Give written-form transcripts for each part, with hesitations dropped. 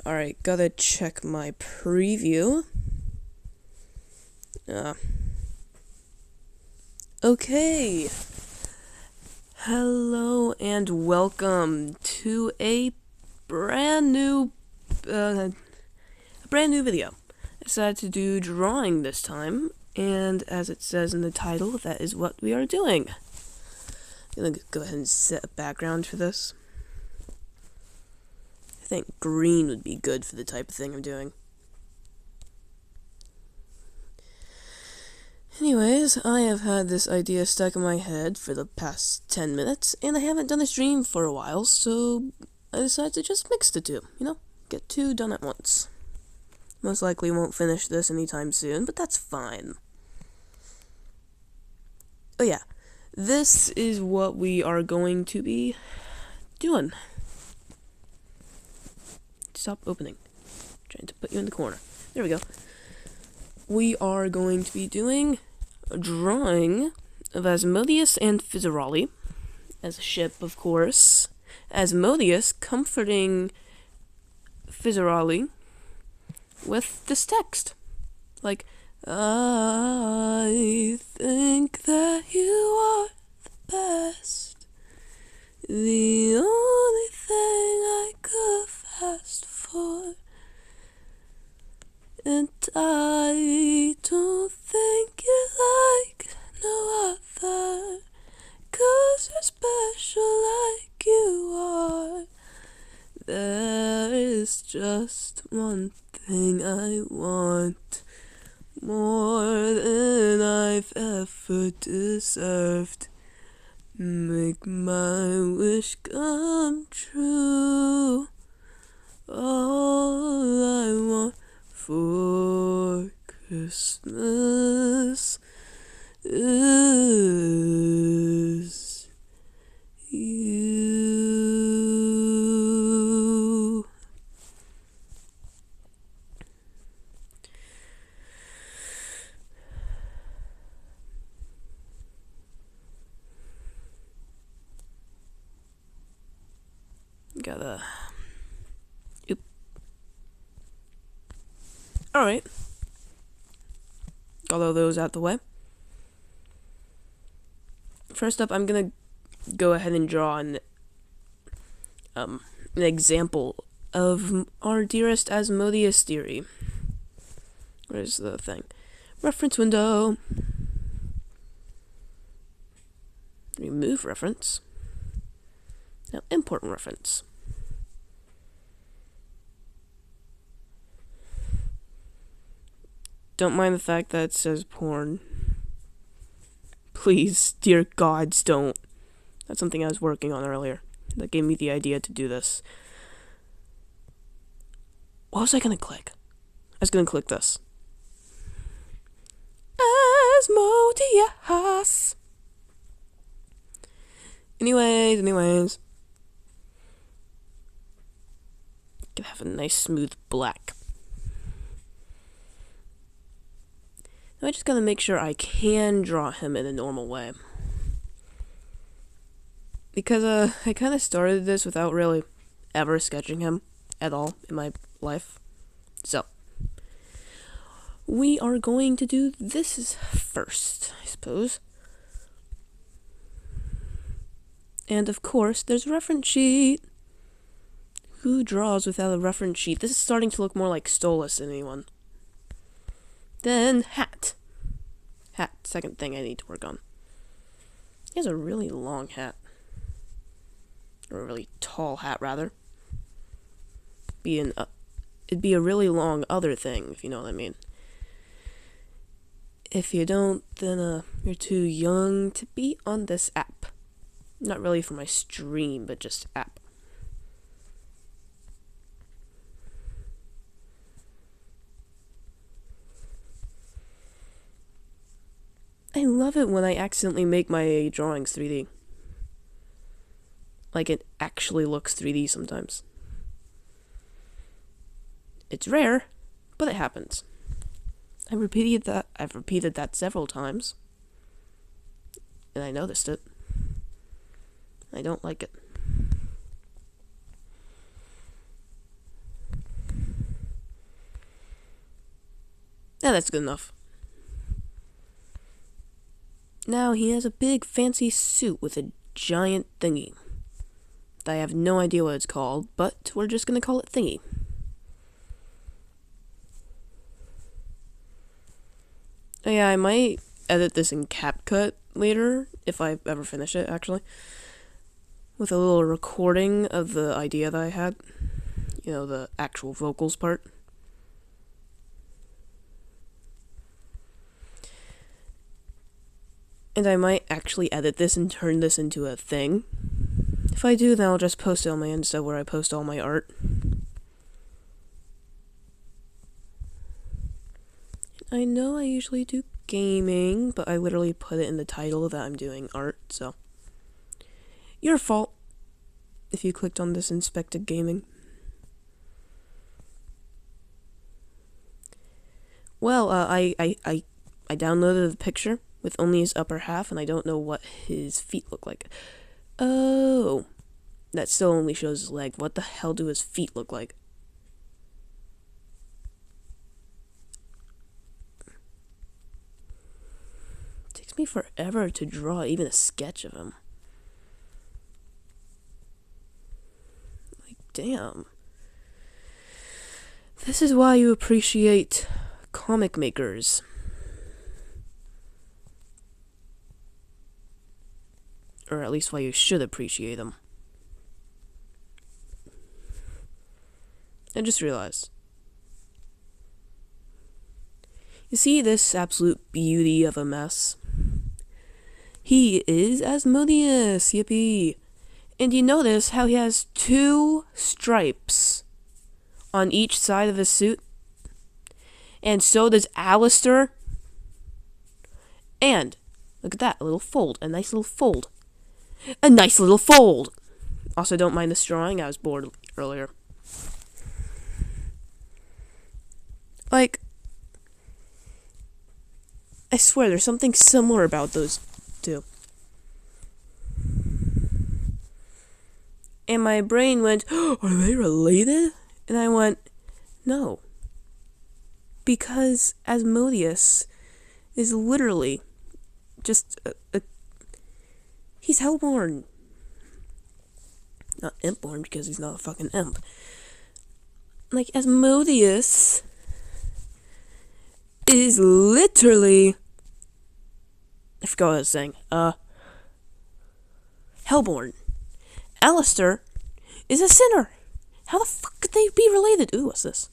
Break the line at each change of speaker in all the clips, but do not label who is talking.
Alright, gotta check my preview. Okay. Hello and welcome to a brand new video. I decided to do drawing this time, and as it says in the title, that is what we are doing. I'm gonna go ahead and set a background for this. I think green would be good for the type of thing I'm doing. Anyways, I have had this idea stuck in my head for the past 10 minutes, and I haven't done a stream for a while, so I decided to just mix the two, get two done at once. Most likely won't finish this anytime soon, but that's fine. Oh yeah, this is what we are going to be doing. Stop opening. I'm trying to put you in the corner. There we go. We are going to be doing a drawing of Asmodeus and Fizzy as a ship, of course. Asmodeus comforting Fizzy with this text. Like, I think that you are the best. The only thing I could have asked for. And I don't think you're like no other, 'cause you're special like you are. There is just one thing I want, more than I've ever deserved. Make my wish come true. All I want for Christmas is you. Gotta... Alright. Got all those out the way. First up, I'm gonna go ahead and draw an example of our dearest Asmodeus theory. Where's the thing? Reference window. Remove reference. Now import reference. Don't mind the fact that it says porn. Please, dear gods, don't. That's something I was working on earlier. That gave me the idea to do this. What was I gonna click? I was gonna click this. Asmodeus. Anyways. Gonna have a nice smooth black. I just gotta make sure I can draw him in a normal way. Because, I kinda started this without really ever sketching him at all in my life. So, we are going to do this first, I suppose. And of course, there's a reference sheet. Who draws without a reference sheet? This is starting to look more like Stolas than anyone. Then hat. Hat, second thing I need to work on. He has a really long hat. Or a really tall hat, rather. It'd be a really long other thing, if you know what I mean. If you don't, then you're too young to be on this app. Not really for my stream, but just app. I love it when I accidentally make my drawings 3D. Like, it actually looks 3D sometimes. It's rare, but it happens. I've repeated that several times. And I noticed it. I don't like it. Yeah, that's good enough. Now he has a big fancy suit with a giant thingy. I have no idea what it's called, but we're just gonna call it thingy. Oh yeah, I might edit this in CapCut later, if I ever finish it, actually. With a little recording of the idea that I had. You know, the actual vocals part. And I might actually edit this and turn this into a thing. If I do, then I'll just post it on my Insta where I post all my art. I know I usually do gaming, but I literally put it in the title that I'm doing art, so. Your fault if you clicked on this inspected gaming. Well, I downloaded the picture with only his upper half, and I don't know what his feet look like. Oh, that still only shows his leg. What the hell do his feet look like? It takes me forever to draw even a sketch of him. Like, damn. This is why you appreciate comic makers. Or at least why you should appreciate them. I just realized. You see this absolute beauty of a mess? He is Asmodeus, yippee. And you notice how he has 2 stripes on each side of his suit? And so does Alistair. And, look at that, a little fold, a nice little fold. A nice little fold! Also, don't mind this drawing, I was bored earlier. Like, I swear, there's something similar about those 2. And my brain went, oh, are they related? And I went, no. Because Asmodeus is literally just he's hellborn. Not impborn, because he's not a fucking imp. Like, Asmodeus is literally, I forgot what I was saying, hellborn. Alistair is a sinner. How the fuck could they be related? Ooh, what's this?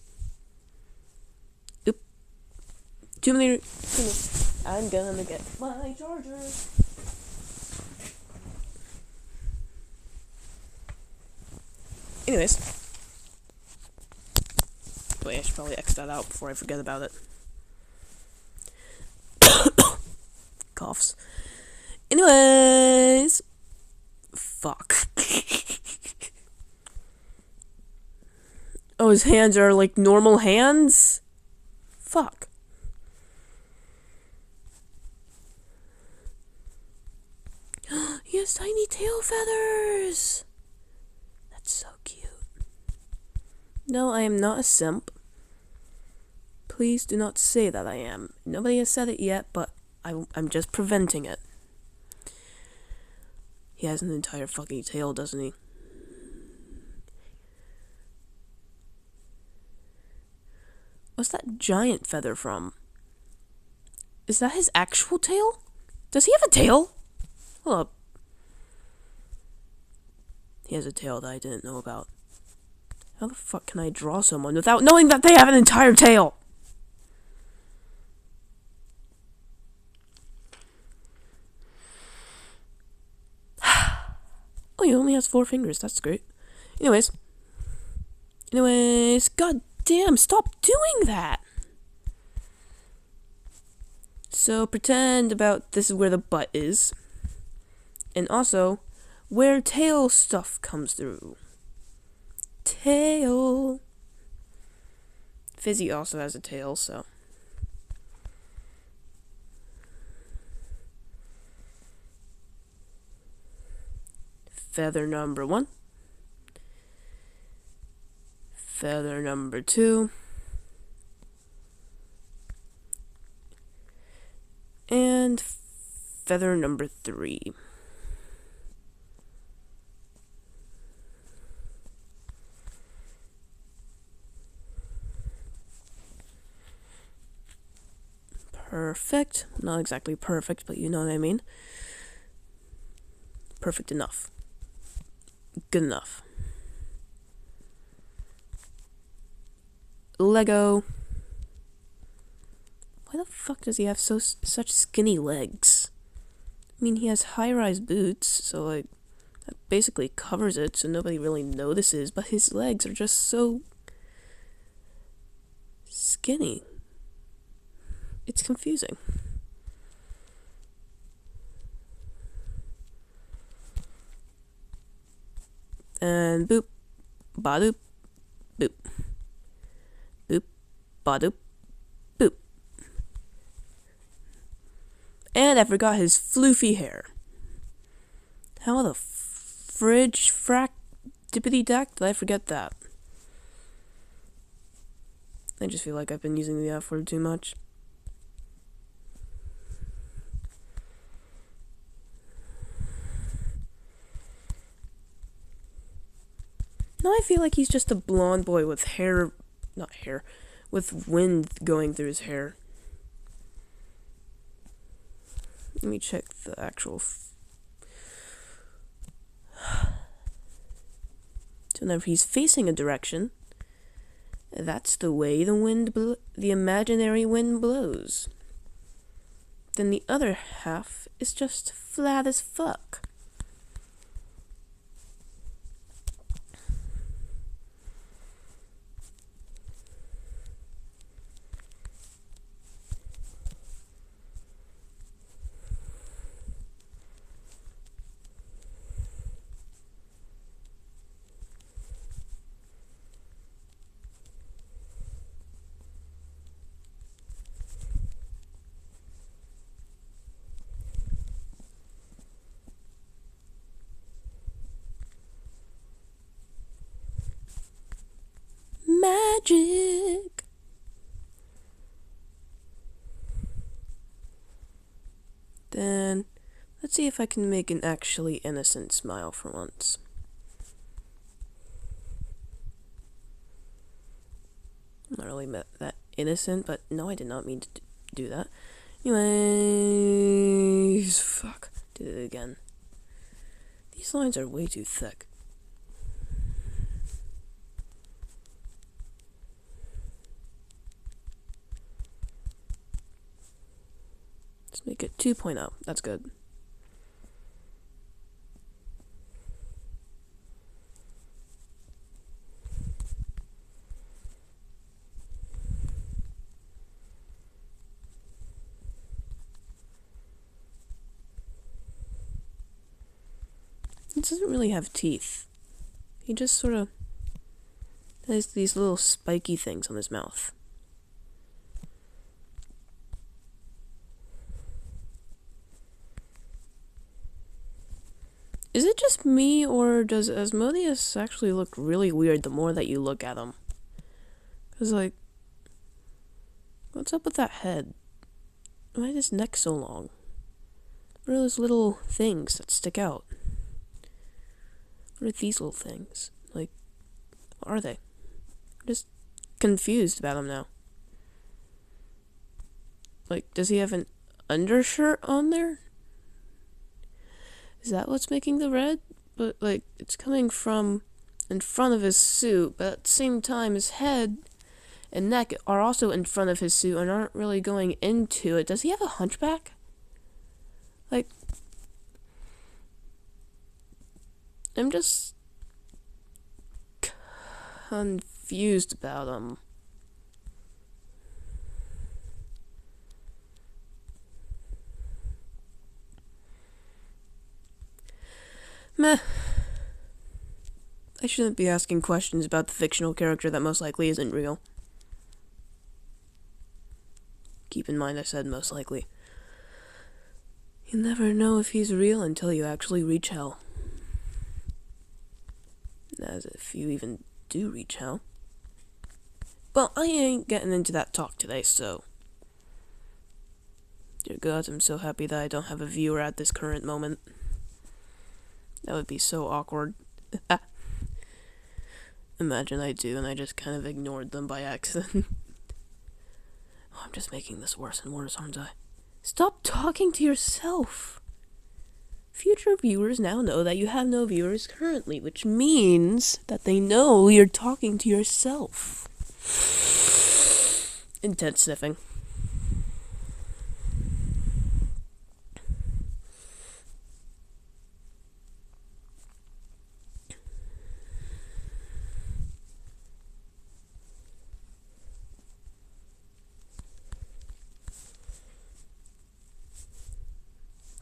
Oop. Too many. I'm gonna get my charger. Anyways. Wait, I should probably X that out before I forget about it. Coughs. Anyways. Fuck. Oh, his hands are like normal hands? Fuck. He has tiny tail feathers! That's so cute. No, I am not a simp. Please do not say that I am. Nobody has said it yet, but I'm just preventing it. He has an entire fucking tail, doesn't he? What's that giant feather from? Is that his actual tail? Does he have a tail? Hold up. He has a tail that I didn't know about. How the fuck can I draw someone without knowing that they have an entire tail? Oh, he only has 4 fingers. That's great. Anyways, god damn, stop doing that! So pretend about this is where the butt is. And also, where tail stuff comes through. Tail. Fizzy also has a tail, so. Feather number 1. Feather number 2. feather number 3. Perfect. Not exactly perfect, but you know what I mean. Perfect enough. Good enough. Lego. Why the fuck does he have such skinny legs? I mean, he has high-rise boots, so like that basically covers it, so nobody really notices, but his legs are just so skinny. It's confusing. And boop, ba-doop, boop. Boop, ba-doop, boop. And I forgot his floofy hair. How the fridge frack dippity dack did I forget that? I just feel like I've been using the F word too much. Now I feel like he's just a blonde boy with hair, not hair, with wind going through his hair. Let me check the actual... So now if he's facing a direction, that's the way the imaginary wind blows. Then the other half is just flat as fuck. Magic. Then let's see if I can make an actually innocent smile for once. Not really that innocent, but no, I did not mean to do that. Anyways, fuck, did it again. These lines are way too thick. Let's make it 2.0. That's good. He doesn't really have teeth. He just sort of has these little spiky things on his mouth. Is it just me, or does Asmodeus actually look really weird the more that you look at him? Because, like, what's up with that head? Why is his neck so long? What are those little things that stick out? What are these little things? Like, what are they? I'm just confused about him now. Like, does he have an undershirt on there? Is that what's making the red? But, like, it's coming from in front of his suit, but at the same time, his head and neck are also in front of his suit and aren't really going into it. Does he have a hunchback? Like, I'm just confused about him. Meh. I shouldn't be asking questions about the fictional character that most likely isn't real. Keep in mind I said most likely. You never know if he's real until you actually reach hell. As if you even do reach hell. Well, I ain't getting into that talk today, so Dear God, I'm so happy that I don't have a viewer at this current moment. That would be so awkward. Imagine I do and I just kind of ignored them by accident. Oh, I'm just making this worse and worse, aren't I? Stop talking to yourself! Future viewers now know that you have no viewers currently, which means that they know you're talking to yourself. Intense sniffing.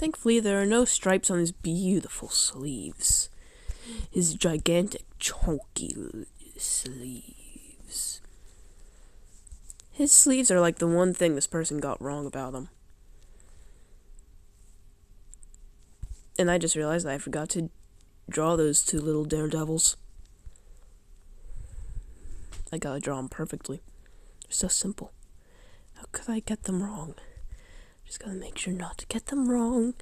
Thankfully, there are no stripes on his beautiful sleeves. His gigantic, chunky sleeves. His sleeves are like the one thing this person got wrong about him. And I just realized that I forgot to draw those two little daredevils. I gotta draw them perfectly. They're so simple. How could I get them wrong? Just gotta make sure not to get them wrong.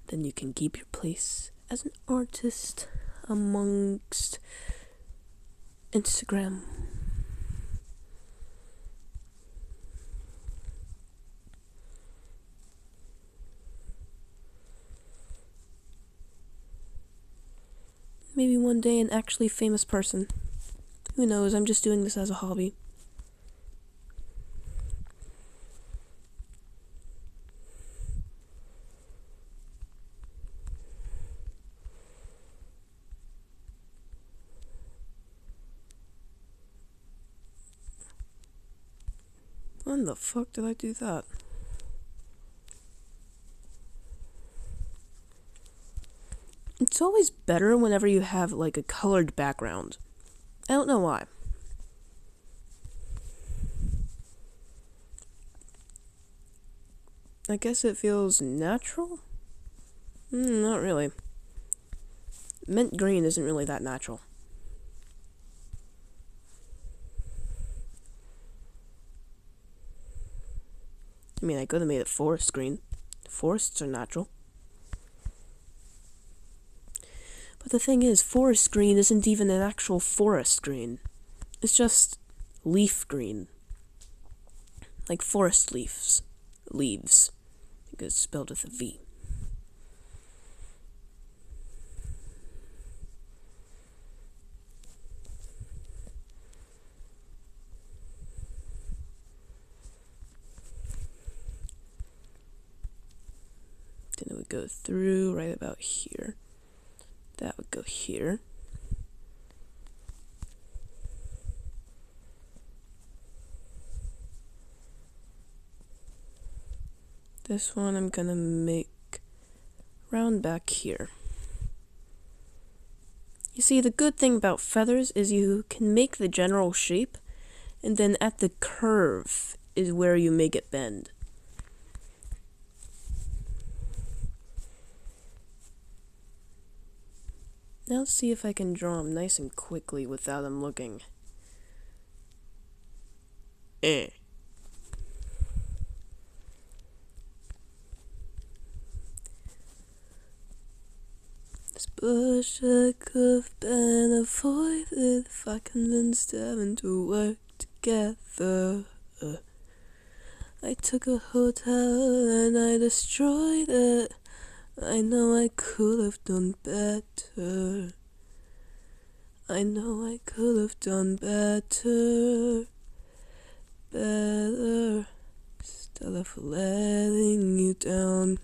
Then you can keep your place as an artist amongst Instagram. Maybe one day an actually famous person. Who knows, I'm just doing this as a hobby. When the fuck did I do that? It's always better whenever you have like a colored background. I don't know why. I guess it feels natural? Not really. Mint green isn't really that natural. I mean, I could have made it forest green. Forests are natural. But the thing is, forest green isn't even an actual forest green. It's just leaf green. Like forest leaves. Leaves. Because it's spelled with a V. Then it would go through right about here. That would go here. This one I'm gonna make round back here. You see, the good thing about feathers is you can make the general shape, and then at the curve is where you make it bend. Now let's see if I can draw them nice and quickly without them looking. This bush I could have been avoided if I convinced heaven to work together. I took a hotel and I destroyed it. I know I could have done better. I know I could have done better. Better. Instead of letting you down.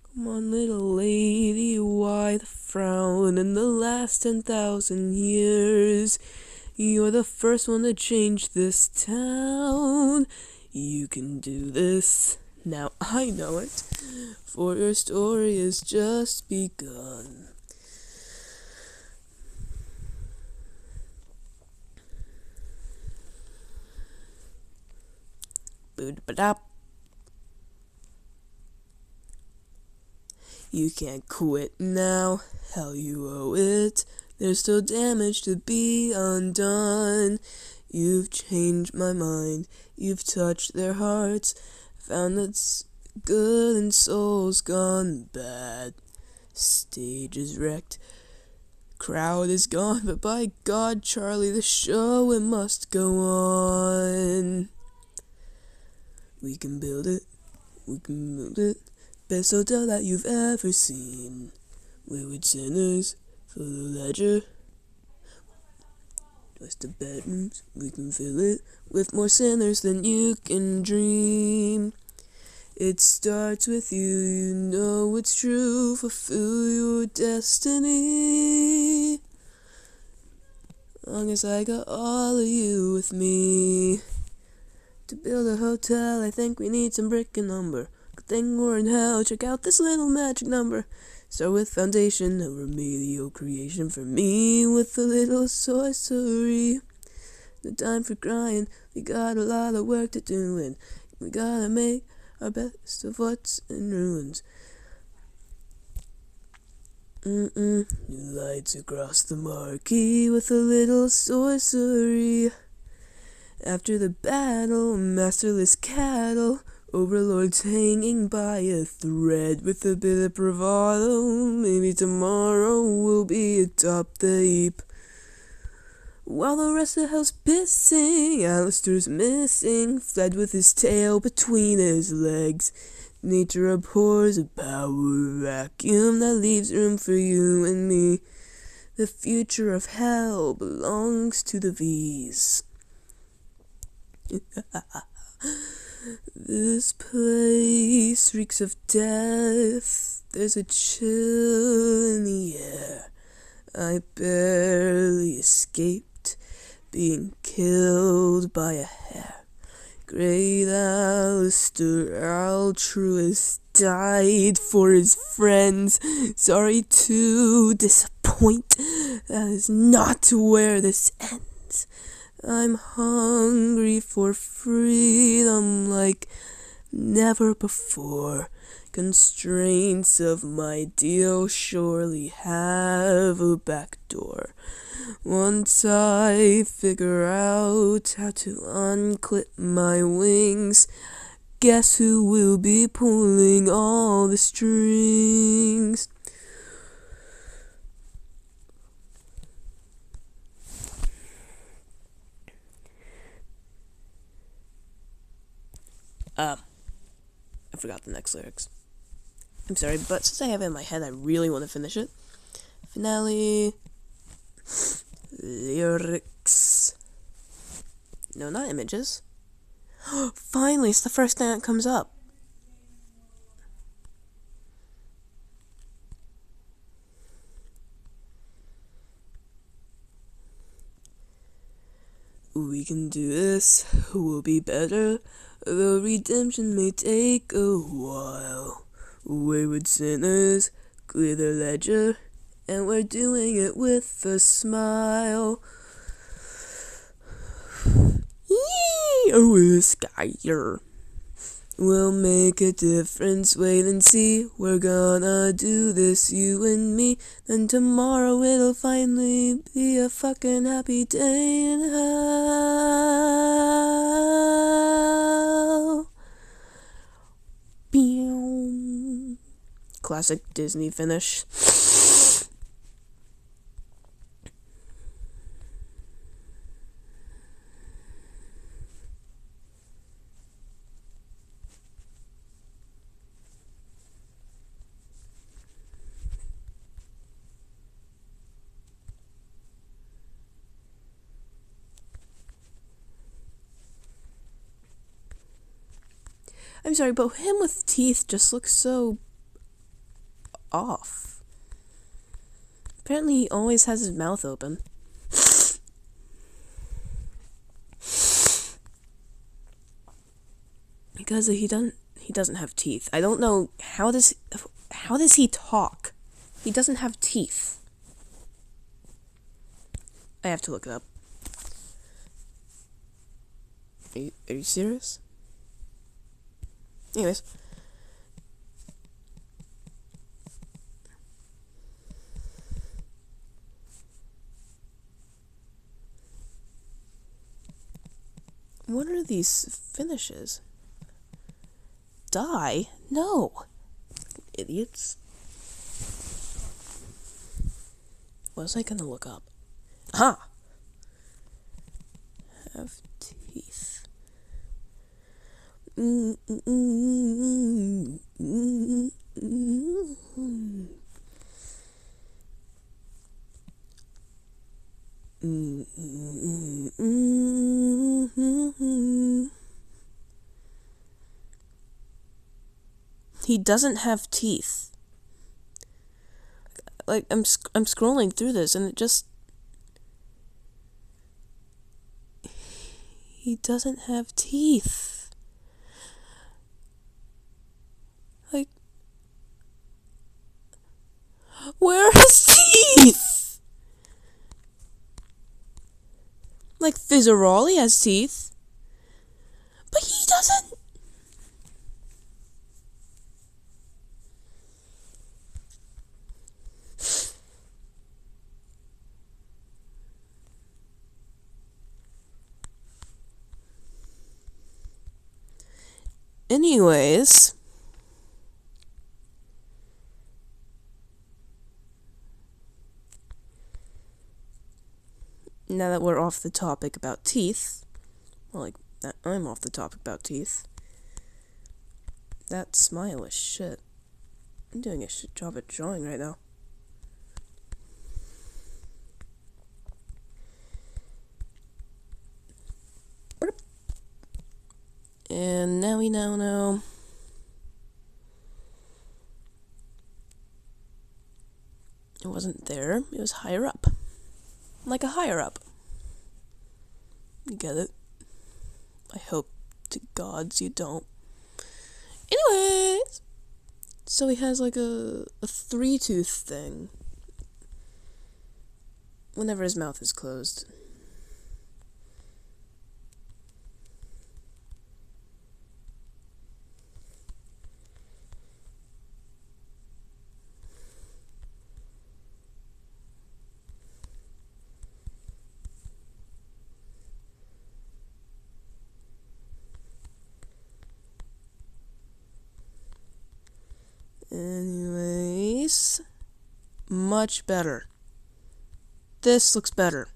Come on, little lady, why the frown? In the last 10,000 years, you're the first one to change this town. You can do this. Now I know it, for your story has just begun. Boop-a-dop. You can't quit now, hell you owe it. There's still damage to be undone. You've changed my mind, you've touched their hearts, found that good and soul's gone bad. Stage is wrecked, crowd is gone, but by God, Charlie, the show, it must go on. We can build it, we can build it, best hotel that you've ever seen. Wayward sinners, for the ledger, just the bedrooms, we can fill it with more sinners than you can dream. It starts with you, you know it's true, fulfill your destiny. Long as I got all of you with me. To build a hotel, I think we need some brick and lumber. Good thing we're in hell, check out this little magic number. Start with foundation, a remedial creation for me with a little sorcery. No time for crying, we got a lot of work to do and we gotta make our best of what's in ruins. New lights across the marquee with a little sorcery. After the battle, masterless cattle, overlords hanging by a thread with a bit of bravado. Maybe tomorrow we'll be atop the heap. While the rest of the house pissing, Alistair's missing, fled with his tail between his legs. Nature abhors a power vacuum that leaves room for you and me. The future of hell belongs to the V's. This place reeks of death. There's a chill in the air. I barely escaped being killed by a hair. Great Alistair, altruist, died for his friends. Sorry to disappoint, that is not where this ends. I'm hungry for freedom like never before. Constraints of my deal surely have a back door. Once I figure out how to unclip my wings, guess who will be pulling all the strings? I forgot the next lyrics. I'm sorry, but since I have it in my head, I really want to finish it. Finale. Lyrics. No, not images. Finally, it's the first thing that comes up. We can do this, we'll be better, though redemption may take a while. Wayward sinners, clear the ledger, and we're doing it with a smile. Yee! Oh, Skyer. We'll make a difference, wait and see. We're gonna do this, you and me. Then tomorrow it'll finally be a fucking happy day in hell. Pew. Classic Disney finish. I'm sorry, but him with teeth just looks so off. Apparently he always has his mouth open. Because he doesn't have teeth. I don't know, how does he talk? He doesn't have teeth. I have to look it up. Are you serious? Anyways. What are these finishes? Die? No. Idiots. What was I gonna look up? Ah! Have teeth. He doesn't have teeth. Like, I'm scrolling through this and it just... He doesn't have teeth. Like... Where are his teeth? Like, Fizzy has teeth. But he doesn't... Anyways, now that we're off the topic about teeth, well, like, that I'm off the topic about teeth, that smile is shit. I'm doing a shit job at drawing right now. And now we now know. It wasn't there, it was higher up. Like a higher up. You get it? I hope to gods you don't. Anyways! So he has like a 3-tooth thing. Whenever his mouth is closed. Anyways, much better. This looks better.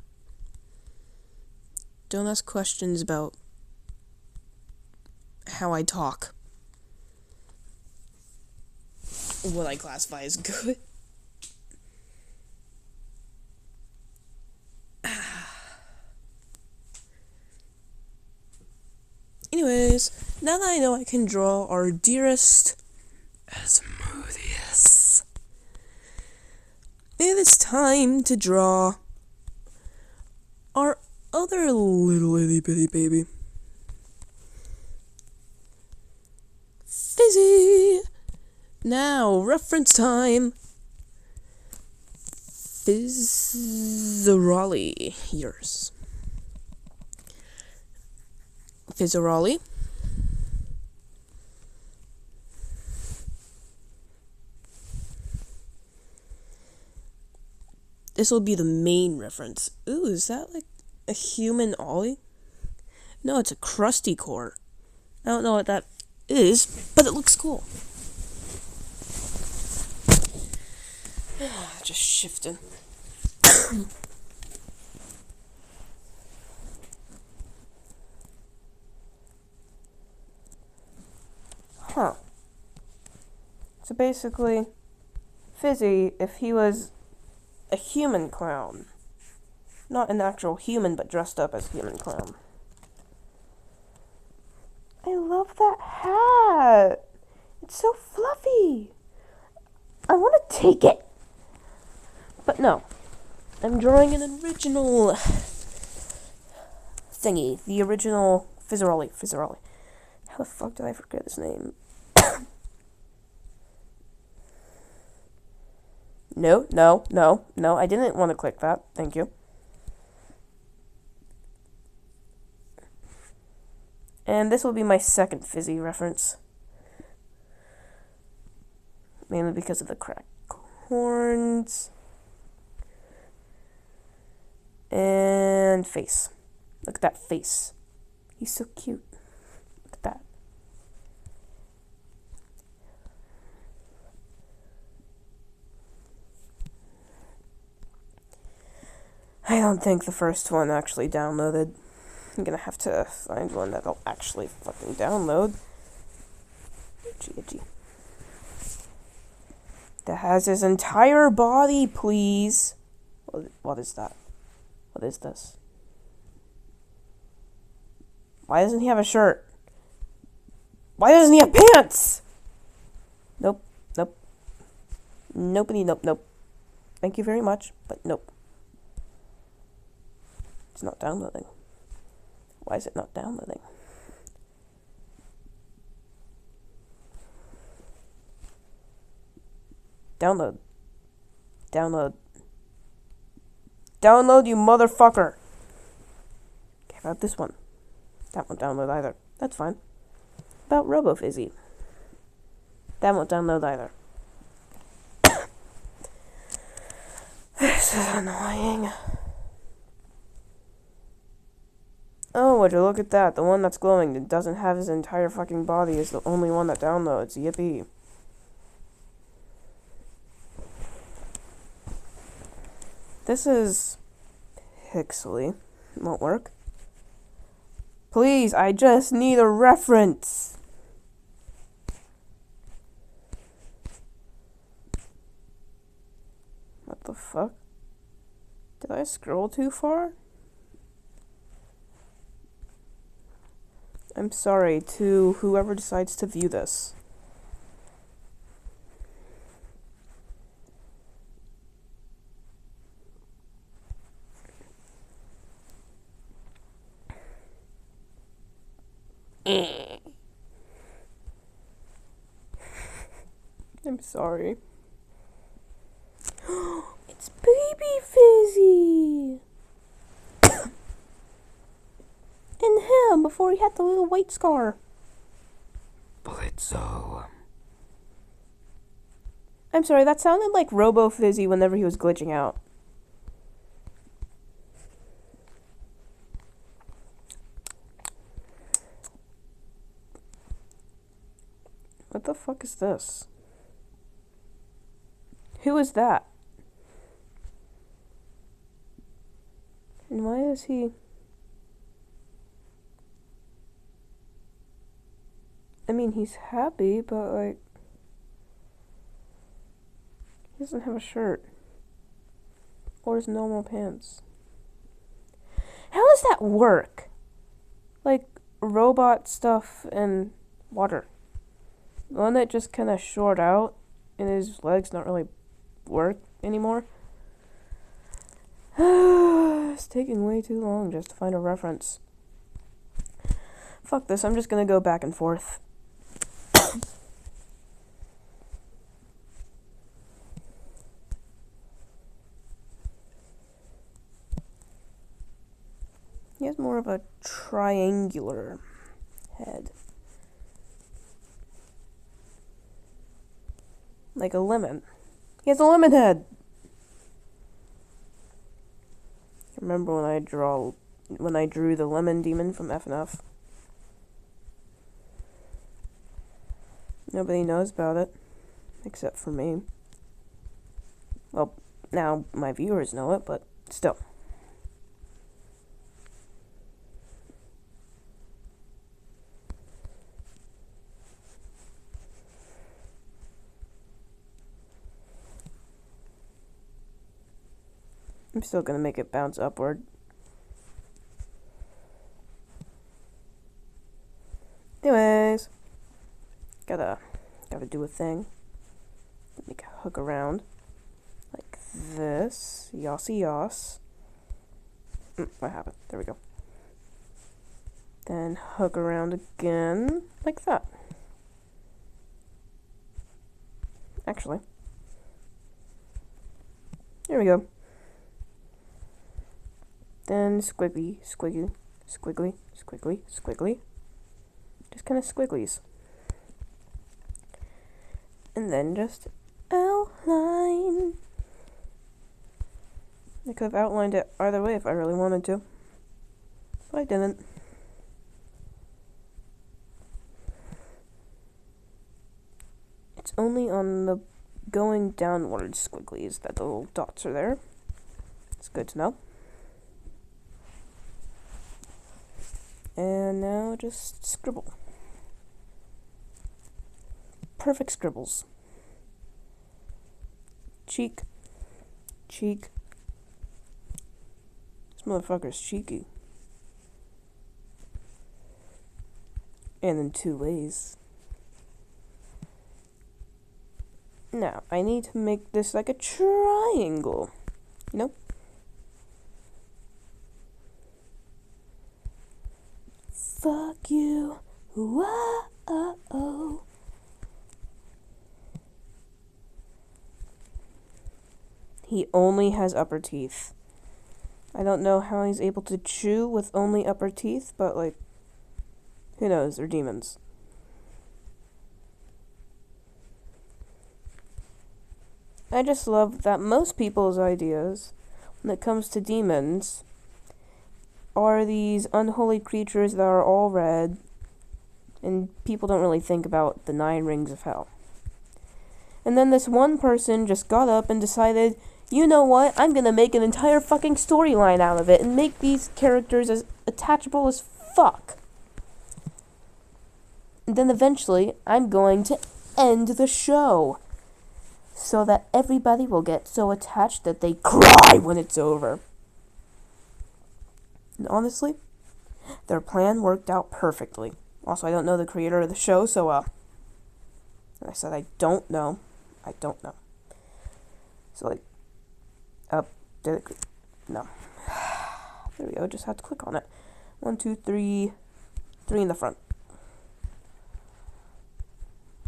Don't ask questions about how I talk. What I classify as good. Anyways, now that I know I can draw our dearest Asmodeus, it is time to draw our other little itty bitty baby, Fizzy. Now, reference time. Fizzy, yours. Fizzy. This will be the main reference. Ooh, is that like a human ollie? No, it's a crusty core. I don't know what that is, but it looks cool. Just shifting. Huh. So basically, Fizzy, if he was a human clown. Not an actual human, but dressed up as human clown. I love that hat. It's so fluffy. I want to take it. But no. I'm drawing an original thingy. The original Fizzy. How the fuck did I forget his name? No. I didn't want to click that. Thank you. And this will be my second Fizzy reference. Mainly because of the cracked horns. And face. Look at that face. He's so cute. Look at that. I don't think the first one actually downloaded. I'm gonna have to find one that'll actually fucking download. Itchy. That has his entire body, please. What is that? What is this? Why doesn't he have a shirt? Why doesn't he have pants? Nope. Nope. Thank you very much, but nope. It's not downloading. Why is it not downloading? Download, you motherfucker! Okay, about this one. That won't download either. That's fine. About Fizzy. That won't download either. This is annoying. Oh, would you look at that? The one that's glowing that doesn't have his entire fucking body is the only one that downloads. Yippee. This is pixely. It won't work. Please, I just need a reference. What the fuck? Did I scroll too far? I'm sorry to whoever decides to view this. I'm sorry. It's baby Fizzy! And him before he had the little white scar. Blitzo. I'm sorry, that sounded like Fizzy whenever he was glitching out. What the fuck is this? Who is that? And why is he... I mean, he's happy, but, like... He doesn't have a shirt. Or his normal pants. How does that work? Like, robot stuff and water. One that just kind of short out and his legs not really work anymore. It's taking way too long just to find a reference. Fuck this, I'm just gonna go back and forth. He has more of a triangular head. Like a lemon. He has a lemon head! Remember when I drew the lemon demon from FNF? Nobody knows about it. Except for me. Well, now my viewers know it, but still. I'm still gonna make it bounce upward. Anyways, gotta do a thing. Make a hook around like this. Yossy yoss. What happened? There we go. Then hook around again like that. Actually, here we go. Then squiggly. Just kind of squigglies. And then just outline. I could have outlined it either way if I really wanted to. But I didn't. It's only on the going downward squigglies that the little dots are there. It's good to know. And now just scribble. Perfect scribbles. Cheek. Cheek. This motherfucker's cheeky. And in 2 ways. Now, I need to make this like a triangle. You know? Fuck you. Whoa. He only has upper teeth. I don't know how he's able to chew with only upper teeth, but like, who knows? They're demons. I just love that most people's ideas, when it comes to demons, are these unholy creatures that are all red, and people don't really think about the 9 rings of hell. And then this one person just got up and decided, you know what, I'm gonna make an entire fucking storyline out of it, and make these characters as attachable as fuck. And then eventually, I'm going to end the show, so that everybody will get so attached that they cry when it's over. And honestly, their plan worked out perfectly. Also, I don't know the creator of the show, so, I said I don't know. I don't know. So, like, did it? No. There we go, just have to click on it. 1, 2, 3. 3 in the front.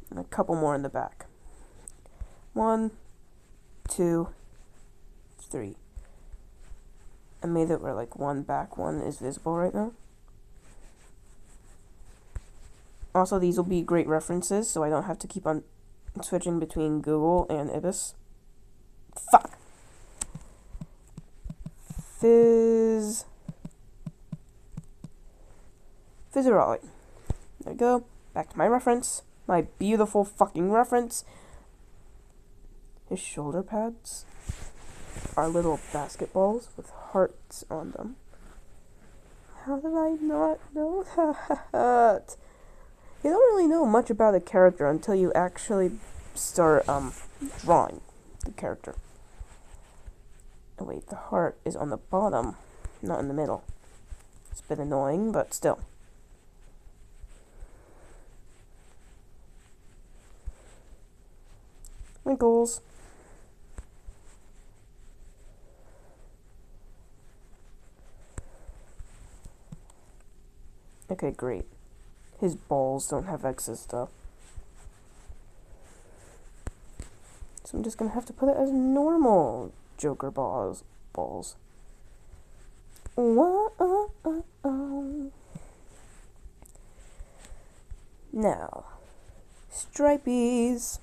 And a couple more in the back. 1, 2, 3. I made it where like one back one is visible right now. Also, these will be great references, so I don't have to keep on switching between Google and Ibis. Fuck! Fizzaroli. There we go. Back to my reference. My beautiful fucking reference. His shoulder pads are little basketballs with hearts on them. How did I not know that? You don't really know much about a character until you actually start drawing the character. Oh wait, the heart is on the bottom, not in the middle. It's a bit annoying, but still. My goals. Okay, great. His balls don't have X's though. So I'm just gonna have to put it as normal Joker balls. Now, stripies.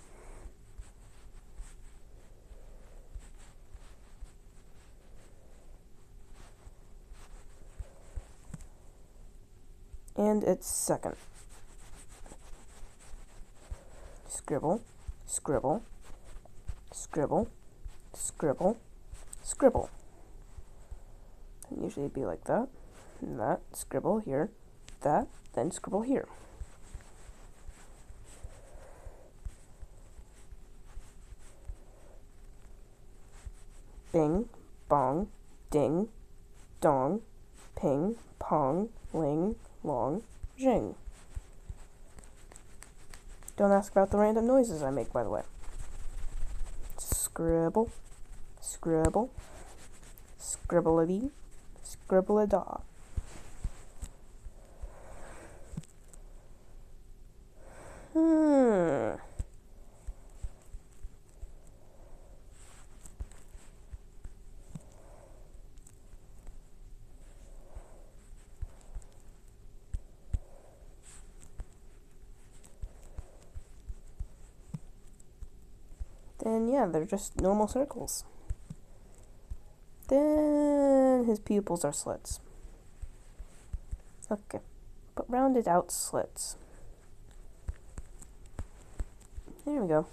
And it's second. Scribble, scribble, scribble, scribble, scribble. And usually it'd be like that, and that, scribble here, that, then scribble here. Bing, bong, ding, dong, ping, pong, ling, long, jing. Don't ask about the random noises I make, by the way. Scribble, scribble, scribble-a-dee, scribble-a-daw. Then, yeah, they're just normal circles. Then his pupils are slits. Okay, but rounded out slits. There we go.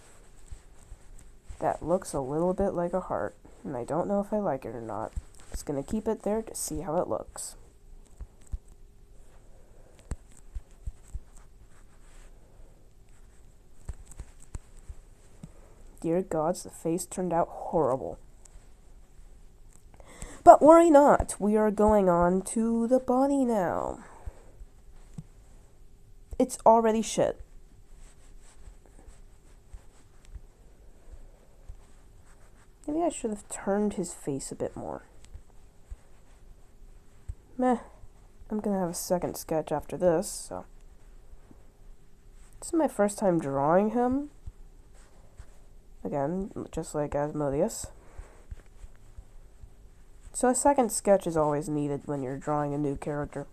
That looks a little bit like a heart, and I don't know if I like it or not. Just gonna keep it there to see how it looks. Dear gods, the face turned out horrible. But worry not, we are going on to the body now. It's already shit. Maybe I should have turned his face a bit more. Meh. I'm gonna have a second sketch after this, so. This is my first time drawing him. Again, just like Asmodeus. So a second sketch is always needed when you're drawing a new character.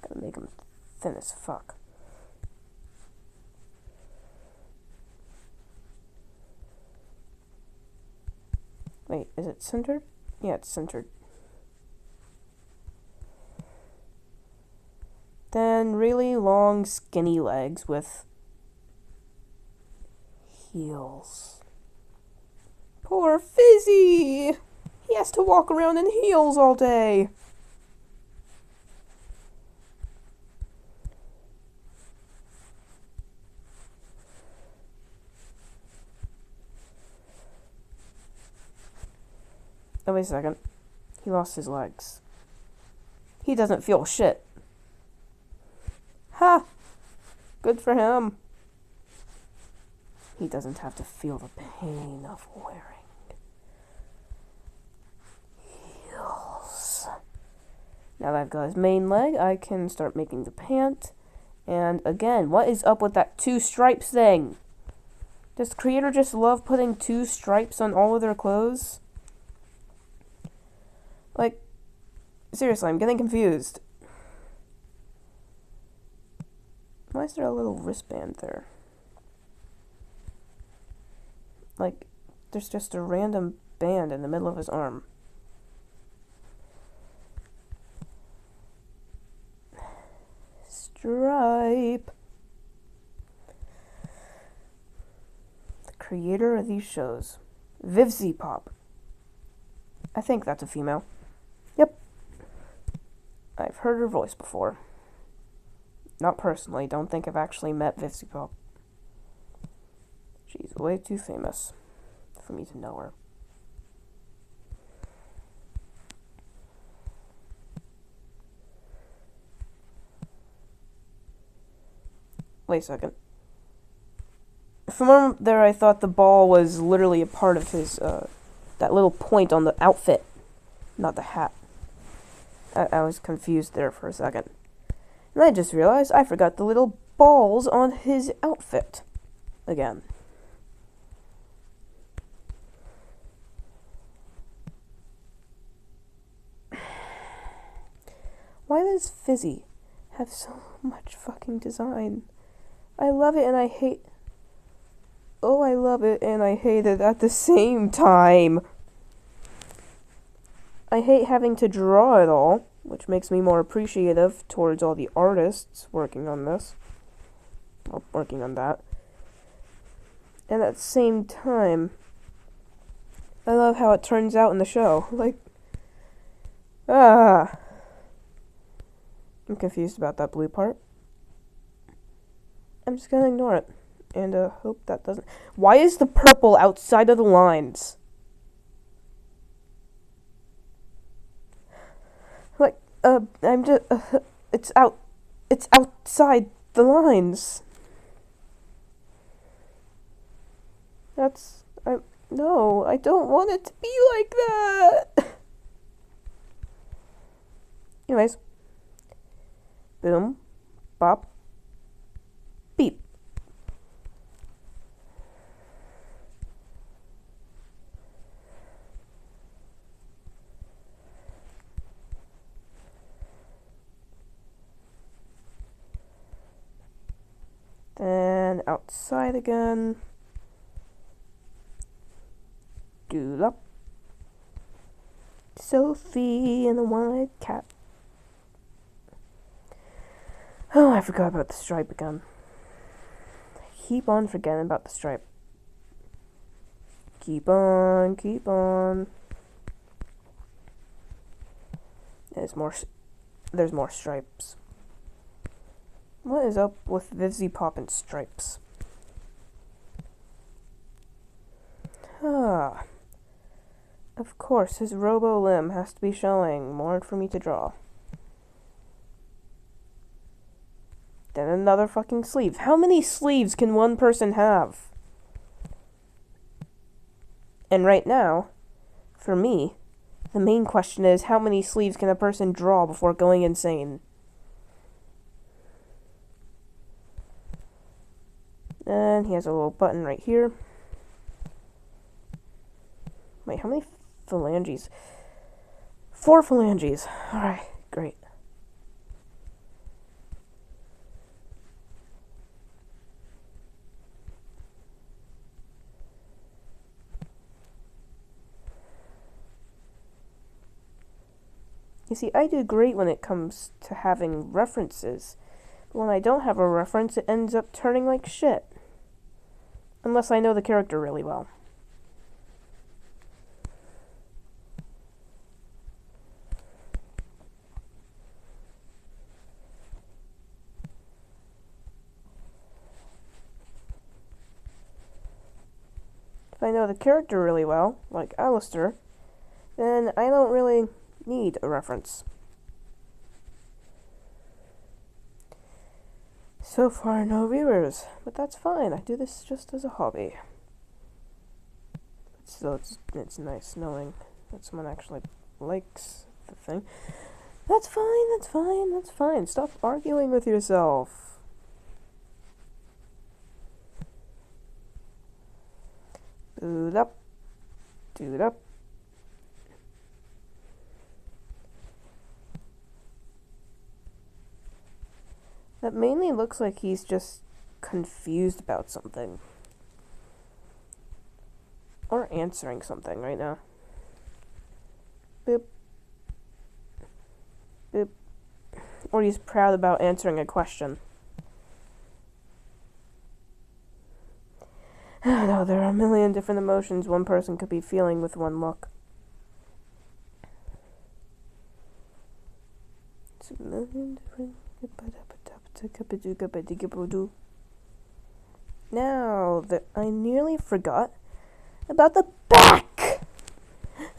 Gotta make him thin as fuck. Wait, is it centered? Yeah, it's centered. Then really long, skinny legs with heels. Poor Fizzy! He has to walk around in heels all day. Oh, wait a second. He lost his legs. He doesn't feel shit. Ha! Good for him. He doesn't have to feel the pain of wearing heels. Now that I've got his main leg, I can start making the pant. And again, what is up with that 2 stripes thing? Does the creator just love putting 2 stripes on all of their clothes? Like, seriously, I'm getting confused. Why is there a little wristband there? Like, there's just a random band in the middle of his arm. Stripe. The creator of these shows. Fizzy Pop. I think that's a female. Yep. I've heard her voice before. Not personally, don't think I've actually met Fizzy Pop. She's way too famous for me to know her. Wait a second. From over there, I thought the ball was literally a part of his, that little point on the outfit, not the hat. I was confused there for a second. And I just realized I forgot the little balls on his outfit again. Why does Fizzy have so much fucking design? I love it and I hate... Oh, I love it and I hate it at the same time. I hate having to draw it all, which makes me more appreciative towards all the artists working on this. Well, working on that. And at the same time, I love how it turns out in the show. Like, I'm confused about that blue part. I'm just gonna ignore it. And, hope that doesn't... Why is the purple outside of the lines? Like, I'm just... it's outside the lines. No, I don't want it to be like that. Anyways. Boom. Bop. Beep. Then outside again. Doodle. Sophie and the white cat. Oh, I forgot about the stripe again. Keep on forgetting about the stripe. Keep on, keep on. There's more stripes. What is up with Fizzy poppin' stripes? Ah. Of course, his robo limb has to be showing more for me to draw. Then another fucking sleeve. How many sleeves can one person have? And right now, for me, the main question is how many sleeves can a person draw before going insane? And he has a little button right here. Wait, how many phalanges? 4 phalanges. Alright, great. You see, I do great when it comes to having references. But when I don't have a reference, it ends up turning like shit. Unless I know the character really well. If I know the character really well, like Alistair, then I don't really need a reference. So far, no viewers, but that's fine. I do this just as a hobby. So it's nice knowing that someone actually likes the thing. That's fine, that's fine, that's fine. Stop arguing with yourself. Boot up. Dude up. That mainly looks like he's just confused about something. Or answering something right now. Boop. Boop. Or he's proud about answering a question. No, there are a million different emotions one person could be feeling with one look. It's a million different... Now, I nearly forgot about the back!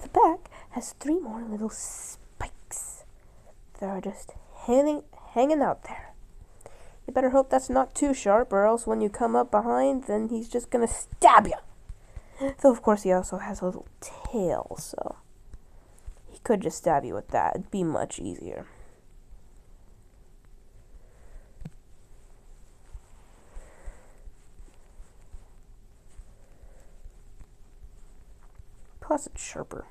The back has 3 more little spikes that are just hanging out there. You better hope that's not too sharp, or else when you come up behind, then he's just gonna stab you. Though, of course, he also has a little tail, so he could just stab you with that. It'd be much easier. Plus, it's sharper.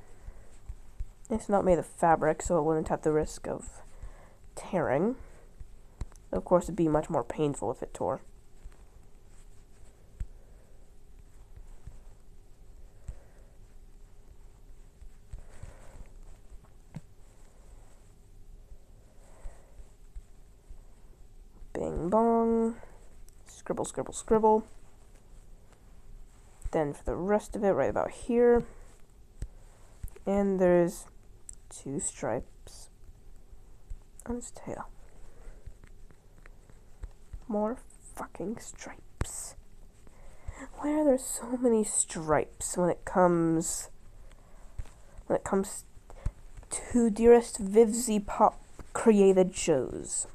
It's not made of fabric, so it wouldn't have the risk of tearing. Of course, it'd be much more painful if it tore. Bing bong. Scribble, scribble, scribble. Then for the rest of it, right about here. And there's 2 stripes on his tail. More fucking stripes. Why are there so many stripes when it comes to Dearest Fizzy Pop created shows?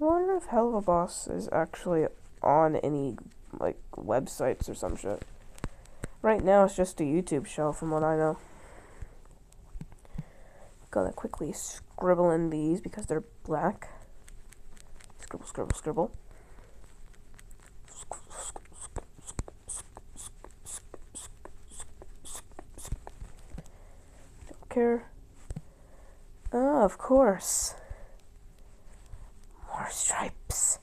I wonder if Hell of a Boss is actually on any like websites or some shit. Right now it's just a YouTube show from what I know. Gonna quickly scribble in these because they're black. Scribble, scribble, scribble. Don't care. Oh, of course. More stripes.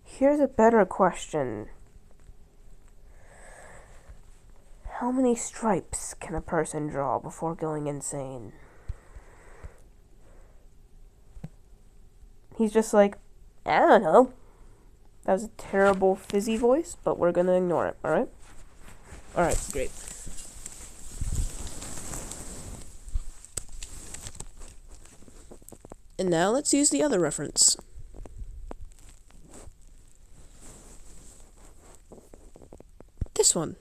Here's a better question. How many stripes can a person draw before going insane? He's just like, I don't know. That was a terrible Fizzy voice, but we're gonna ignore it, alright? Alright, great. And now let's use the other reference. This one.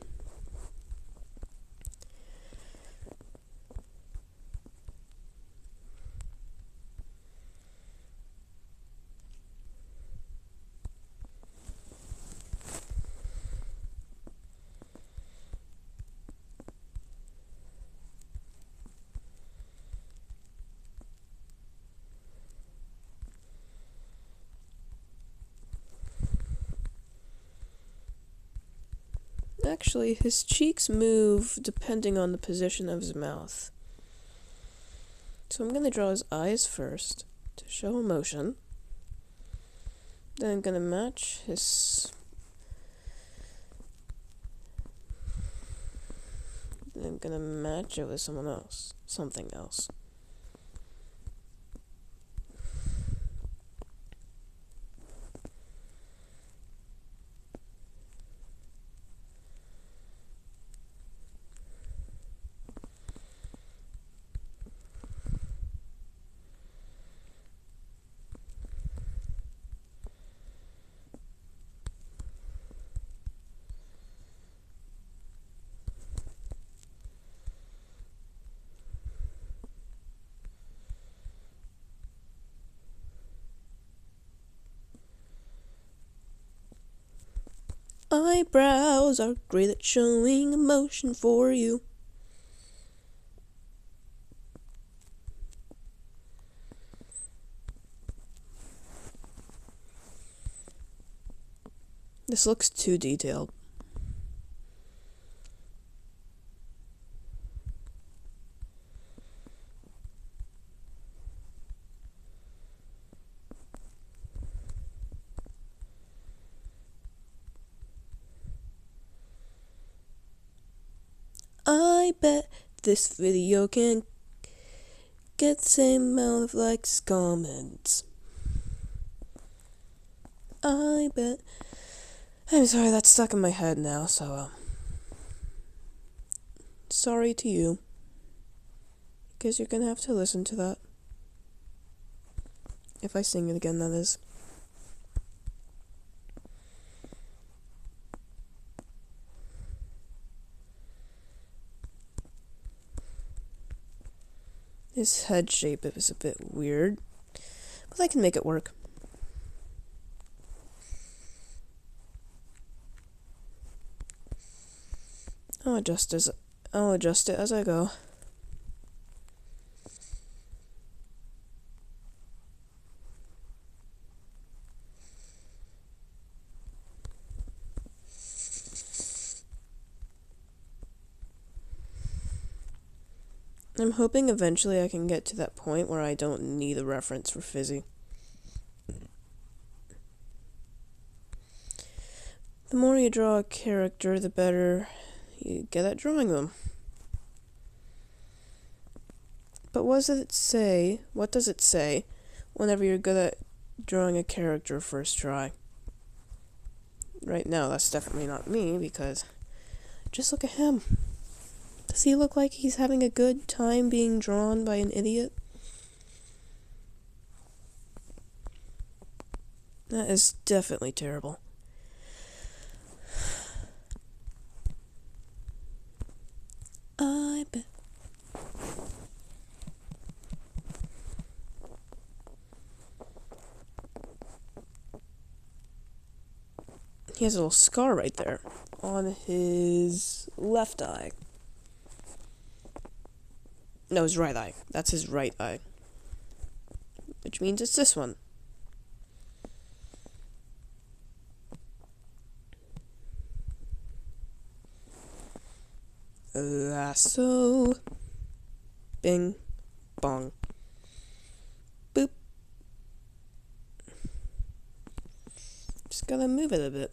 Actually, his cheeks move depending on the position of his mouth. So I'm going to draw his eyes first to show emotion. Then I'm going to match his... Then I'm going to match it with someone else. Something else. Eyebrows are great at showing emotion for you. This looks too detailed. I bet this video can get the same amount of likes, comments. I bet. I'm sorry, that's stuck in my head now, so, sorry to you. Because you're gonna have to listen to that. If I sing it again, that is. His head shape is a bit weird, but I can make it work. I'll adjust it as I go. I'm hoping eventually I can get to that point where I don't need a reference for Fizzy. The more you draw a character, the better you get at drawing them. But what does it say whenever you're good at drawing a character first try? Right now, that's definitely not me, because just look at him. Does he look like he's having a good time being drawn by an idiot? That is definitely terrible. I bet. He has a little scar right there on his left eye. No, his right eye. That's his right eye. Which means it's this one. Lasso. Bing. Bong. Boop. Just gotta move it a bit.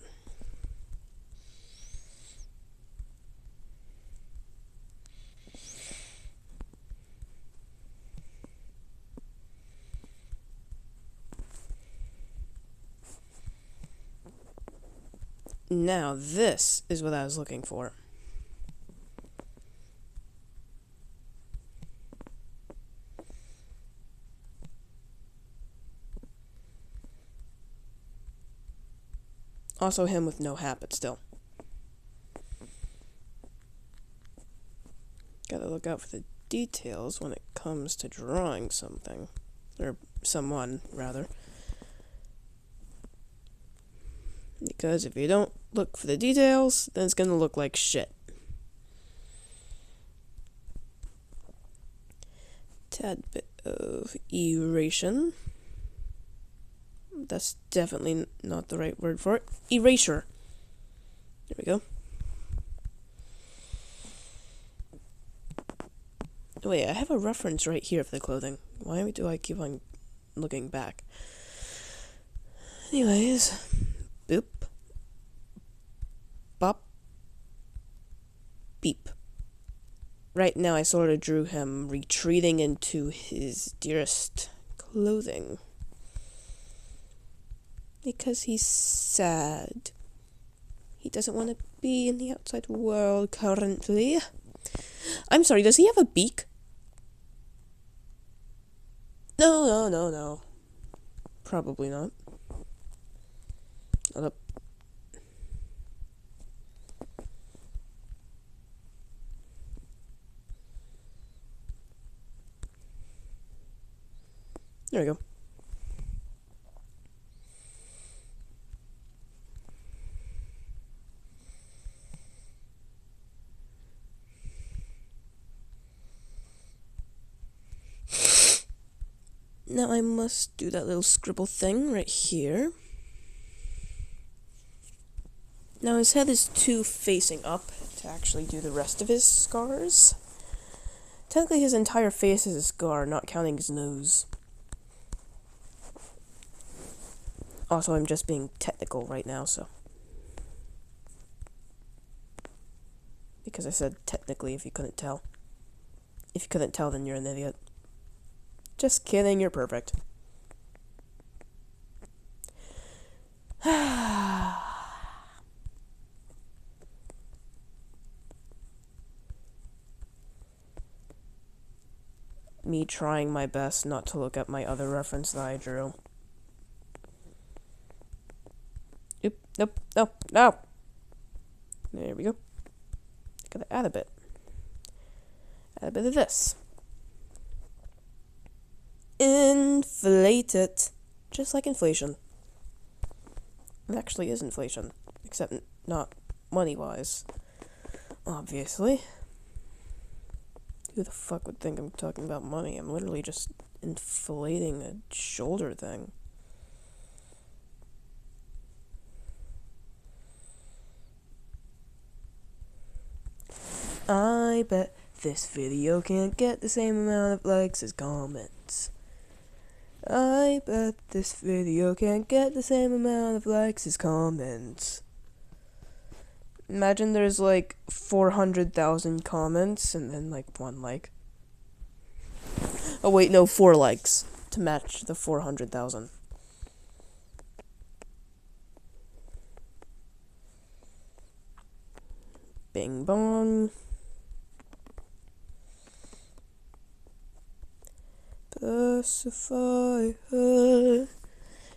Now, this is what I was looking for. Also him with no hat, but still. Gotta look out for the details when it comes to drawing something. Or someone, rather. Because if you don't look for the details, then it's gonna look like shit. Tad bit of erasure. That's definitely not the right word for it. Erasure. There we go. Wait, I have a reference right here for the clothing. Why do I keep on looking back? Anyways. Boop. Bop. Beep. Right now I sort of drew him retreating into his dearest clothing. Because he's sad. He doesn't want to be in the outside world currently. I'm sorry, does he have a beak? No. Probably not. Hold up. There we go. Now I must do that little scribble thing right here. Now his head is too facing up to actually do the rest of his scars. Technically his entire face is a scar, not counting his nose. Also, I'm just being technical right now, so. Because I said technically if you couldn't tell. If you couldn't tell, then you're an idiot. Just kidding, you're perfect. Me trying my best not to look at my other reference that I drew. Oop, nope, no. There we go. Gotta add a bit. Add a bit of this. Inflate it. Just like inflation. It actually is inflation. Except not money-wise. Obviously. Who the fuck would think I'm talking about money? I'm literally just inflating a shoulder thing. I bet this video can't get the same amount of likes as comments. I bet this video can't get the same amount of likes as comments. Imagine there's like 400,000 comments and then like 1 like. Oh wait, no, 4 likes to match the 400,000. Bing bong. Pacify her.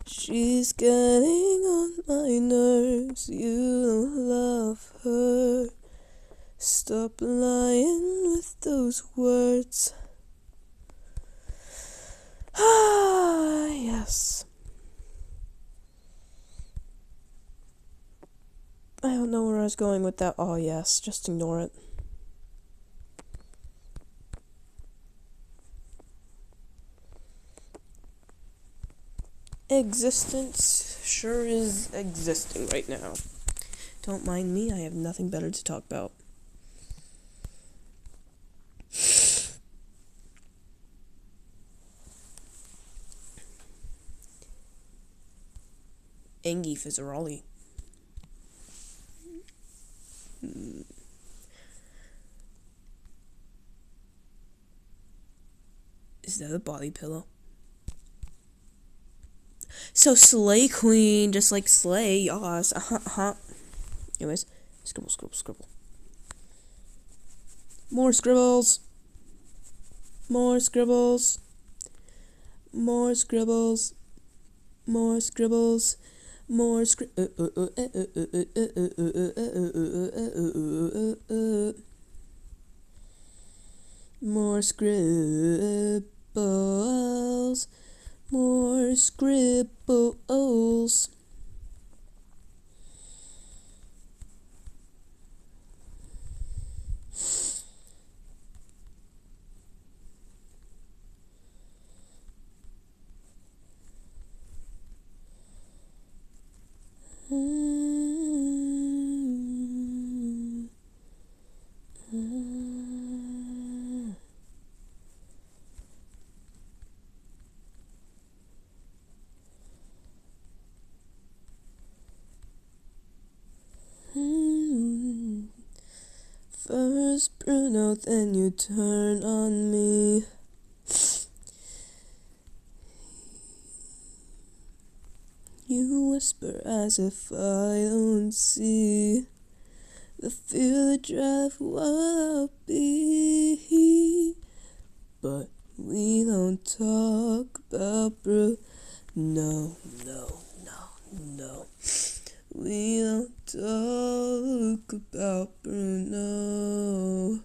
She's getting on my nerves. You don't love her. Stop lying with those words. Ah, yes. I don't know where I was going with that. Oh, yes. Just ignore it. Existence sure is existing right now. Don't mind me, I have nothing better to talk about. Angie Fizzaroli. Is that a body pillow? So Slay Queen, just like Slay, yas, Anyways, scribble. More scribbles. More scribbles. More scribbles. More scribbles. More more scribbles, more scribbles. First Bruno, then you turn on me. You whisper as if I don't see the fear that drive what I'll be. But we don't talk about Bruno. No. We don't talk about Bruno.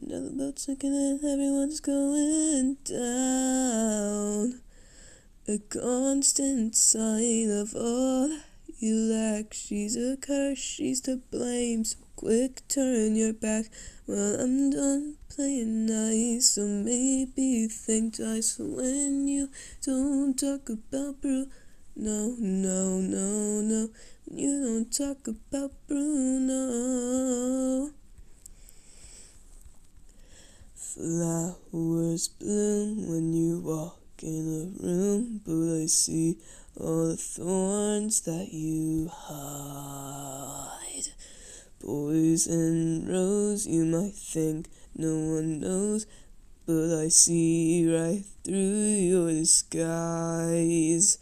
Now the boat's sinking and everyone's going down. A constant sign of all you lack. She's a curse, she's to blame. So quick, turn your back. Well, I'm done playing nice, so maybe think twice when you don't talk about Bruno. No. When you don't talk about Bruno. Flowers bloom when you walk in a room, but I see all the thorns that you hide. Poison rose, you might think no one knows, but I see right through your disguise.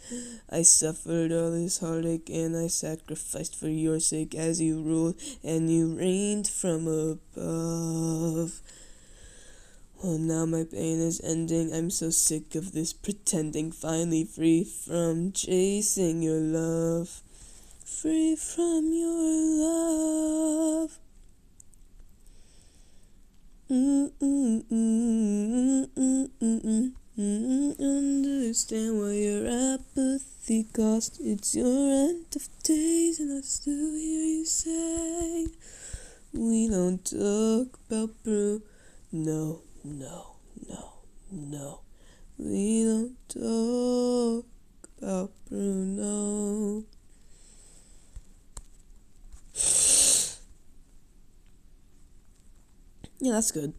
I suffered all this heartache and I sacrificed for your sake as you ruled and you reigned from above. Well, now my pain is ending. I'm so sick of this pretending. Finally free from chasing your love. Free from your love. Understand why your apathy cost. It's your end of days and I still hear you say we don't talk about Bruno. No. We don't talk about Bruno. Yeah, that's good.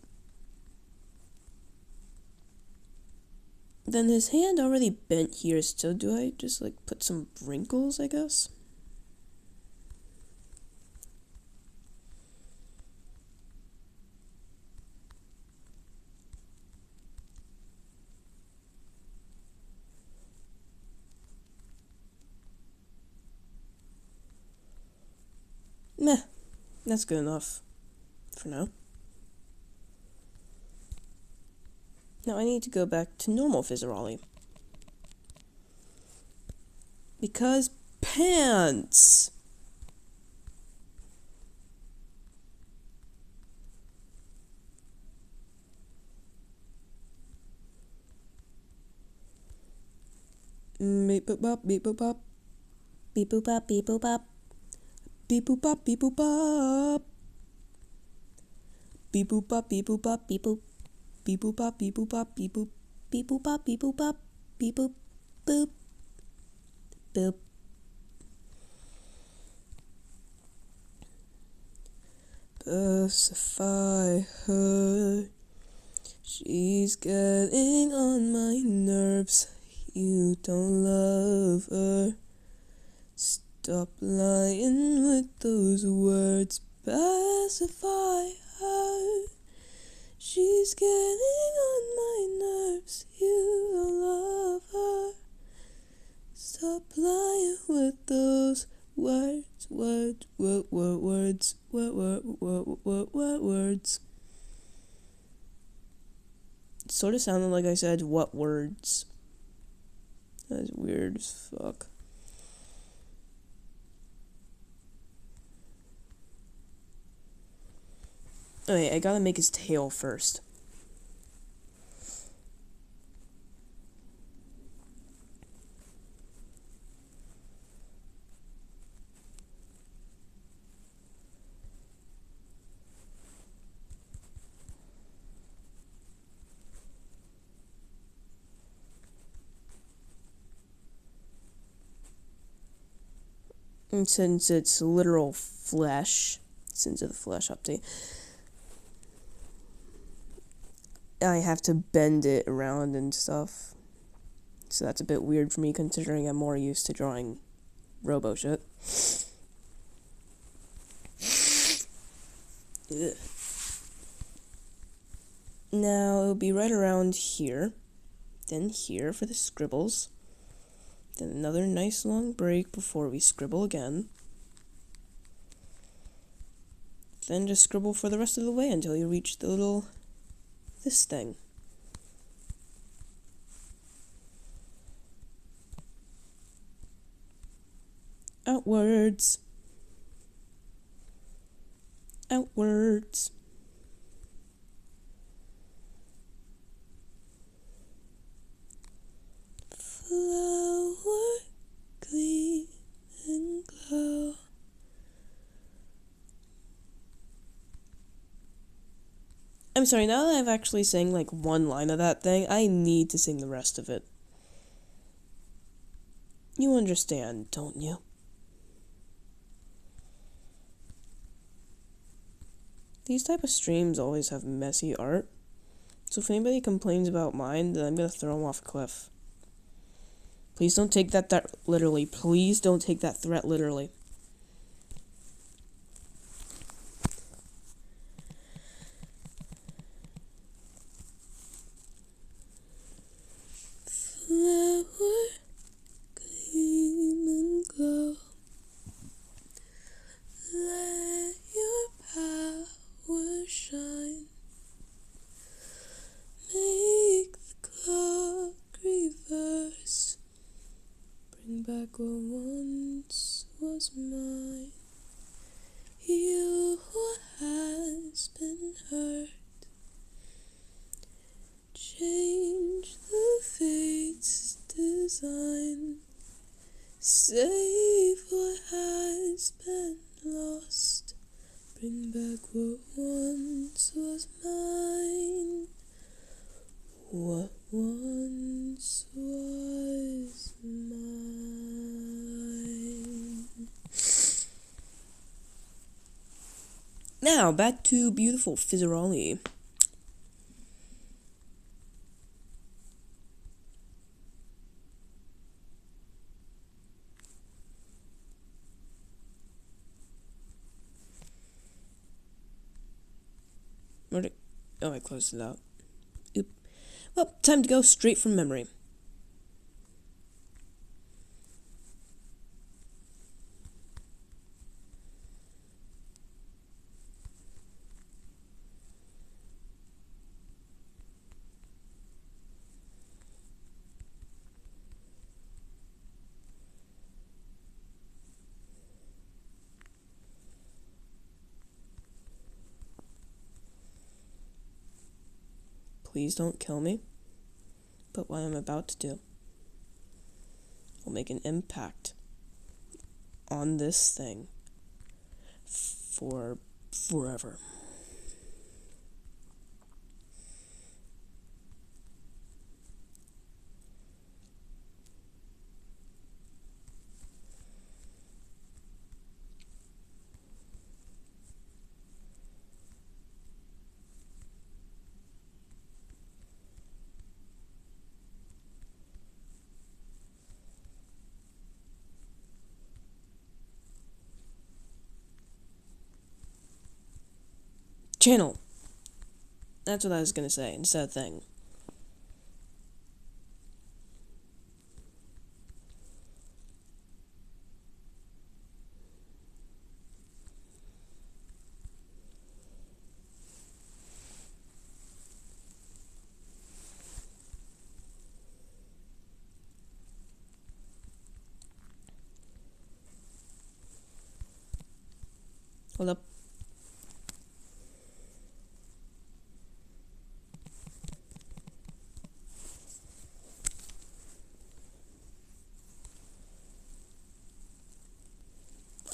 Then his hand already bent here, so do I just put some wrinkles, I guess? Meh, that's good enough for now. Now I need to go back to normal Fizzy. Because pants! Beep boop bop, beep boop bop. Beep boop bop, beep boop bop. Beep boop bop, beep boop bop. Beep boop bop, beep boop bop, beep boop. Beep boop bop, beep boop bop, beep boop. Beep boop bop, beep boop bop. Beep boop. Boop. Boop. Pacify her. She's getting on my nerves. You don't love her. Stop lying with those words. Pacify her. She's getting on my nerves. You don't love her. Stop Stop lying with those words. It sort of sounded like I said, what words? That's weird as fuck. Okay, I gotta make his tail first. And since it's literal flesh, since it's a flesh update, I have to bend it around and stuff. So that's a bit weird for me considering I'm more used to drawing robo shit. Ugh. Now it'll be right around here, then here for the scribbles, then another nice long break before we scribble again, then just scribble for the rest of the way until you reach the little this thing. Outwards. Outwards. Flower, gleam and glow. I'm sorry, now that I've actually sang like one line of that thing, I need to sing the rest of it. You understand, don't you? These type of streams always have messy art, so if anybody complains about mine, then I'm gonna throw them off a cliff. Please don't take that literally. Please don't take that threat literally. Flower, gleam and glow. Let your power shine. Make the clock reverse. Bring back what once was mine. Heal what has been hurt. Change the fate's design. Save what has been lost. Bring back what once was mine. What once was mine. Now, back to beautiful Fizzy. Oh, I closed it out. Oop. Well, time to go straight from memory. Please don't kill me, but what I'm about to do will make an impact on this thing for forever. Channel. That's what I was gonna say instead of thing. Hold up.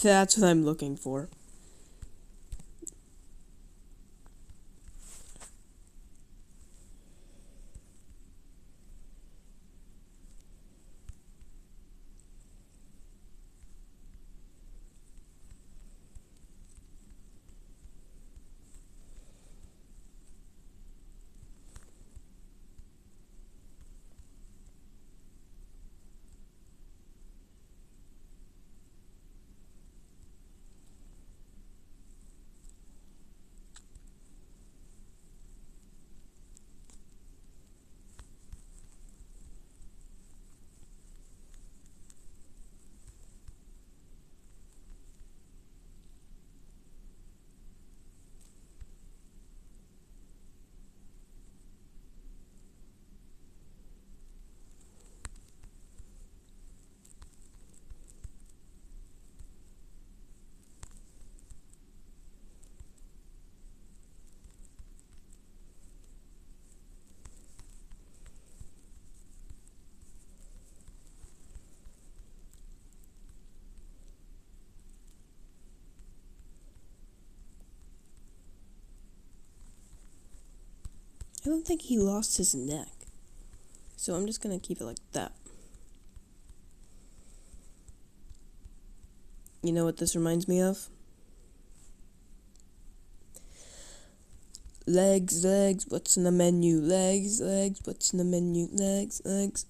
That's what I'm looking for. I don't think he lost his neck. So I'm just gonna keep it like that. You know what this reminds me of? Legs, legs, what's in the menu? Legs, legs, what's in the menu? Legs, legs.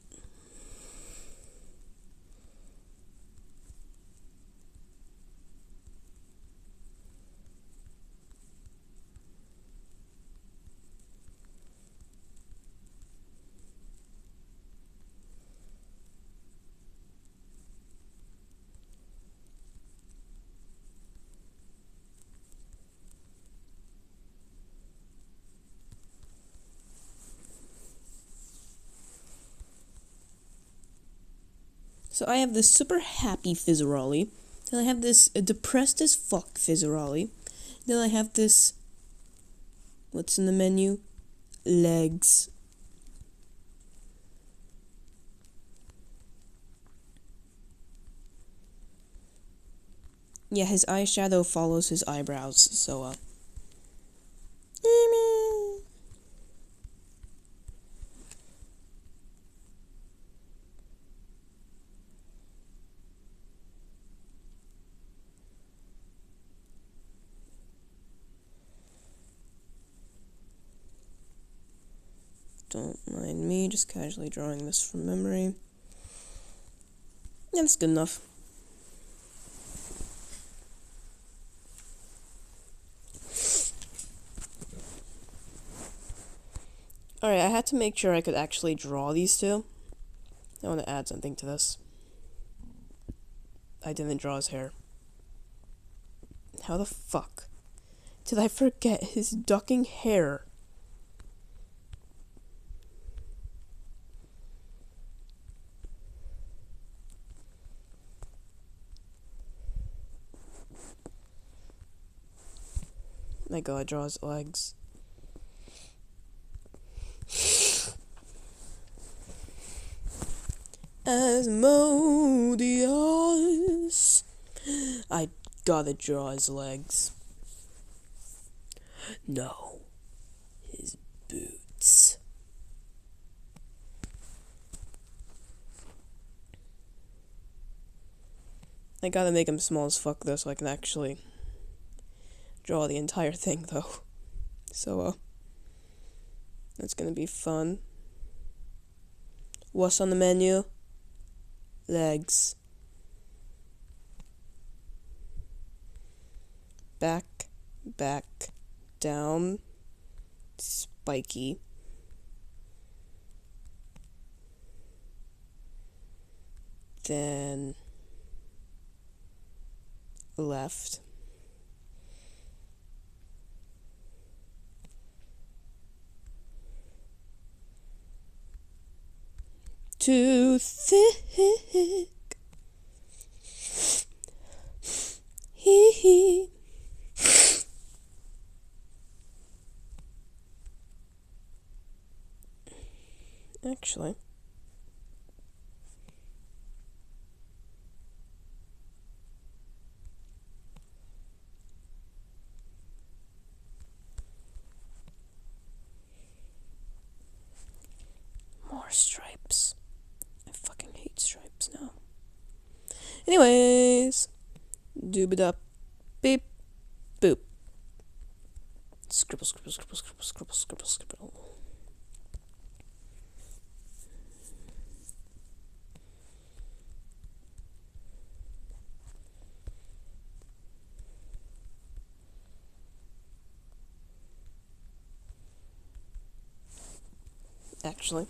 So I have this super happy Fizzarolli. Then I have this depressed as fuck Fizzarolli. Then I have this... What's in the menu? Legs. Yeah, his eyeshadow follows his eyebrows, so, don't mind me, just casually drawing this from memory. Yeah, that's good enough. Alright, I had to make sure I could actually draw these two. I want to add something to this. I didn't draw his hair. How the fuck did I forget his ducking hair? I gotta draw his legs. Asmodeus. I gotta draw his legs. No, his boots. I gotta make him small as fuck though, so I can actually draw the entire thing though. So, that's gonna be fun. What's on the menu? Legs. Back, back, down, spiky. Then left. Too thick. Hee hee. Actually. More stripes. I fucking hate stripes now. Anyways. Doob-a-dup. Beep. Boop. Scribble, scribble, scribble, scribble, scribble, scribble, scribble. Actually.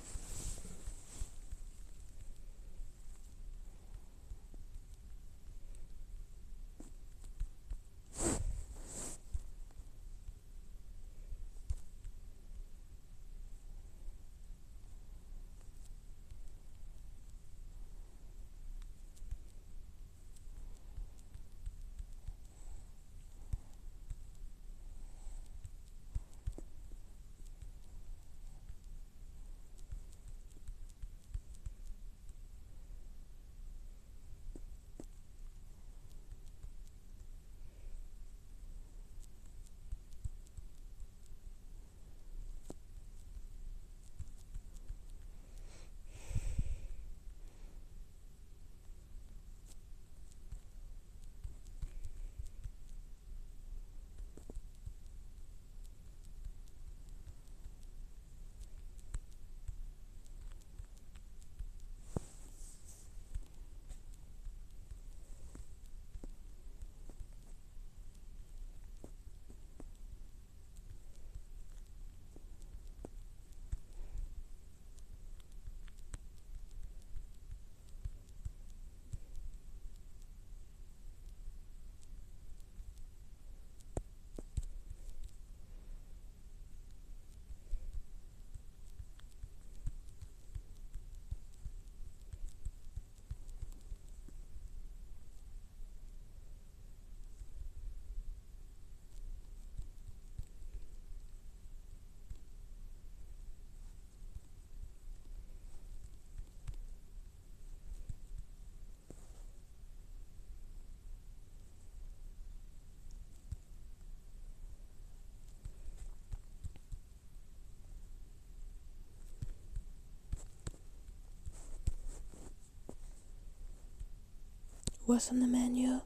What's on the menu?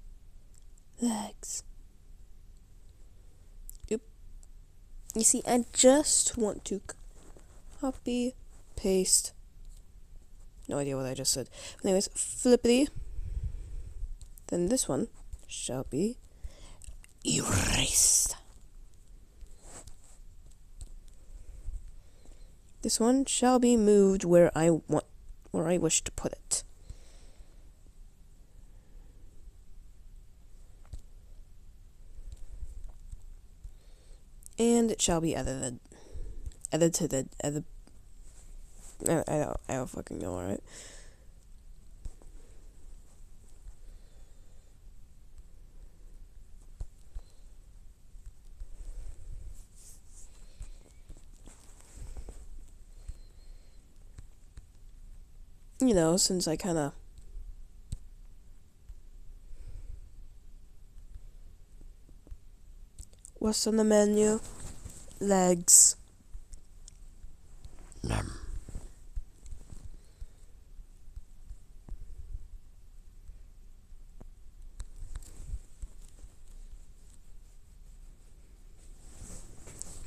Legs. Oop. You see, I just want to copy, paste. No idea what I just said. Anyways, flippity. Then this one shall be erased. This one shall be moved where I wish to put it. And it shall be edited. I don't fucking know, alright? You know, since I kinda... What's on the menu? Legs. Nom.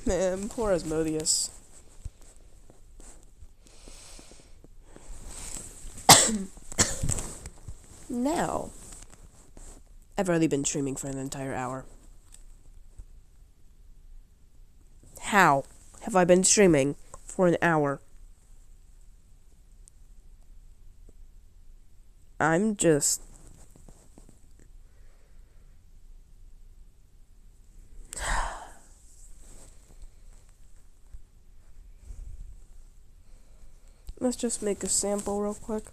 Man, poor Asmodeus. Now, I've already been streaming for an entire hour. How have I been streaming for an hour? I'm just... Let's just make a sample real quick.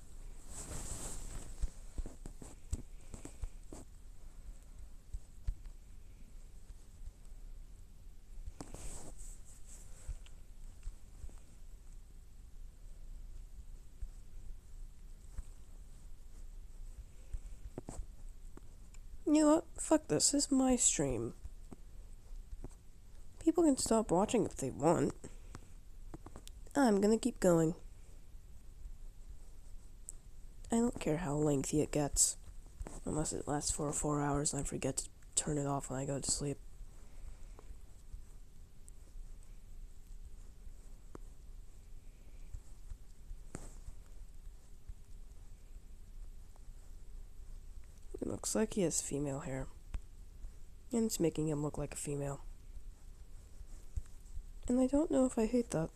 You know what? Fuck this. This is my stream. People can stop watching if they want. I'm gonna keep going. I don't care how lengthy it gets. Unless it lasts for 4 hours and I forget to turn it off when I go to sleep. It looks like he has female hair. And it's making him look like a female. And I don't know if I hate that.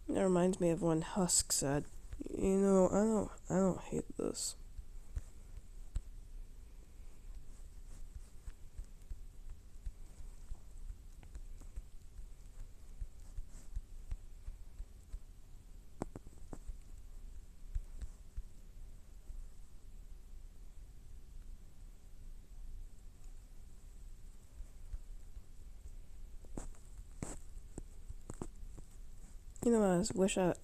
That reminds me of when Husk said, "You know, I don't hate this." You know,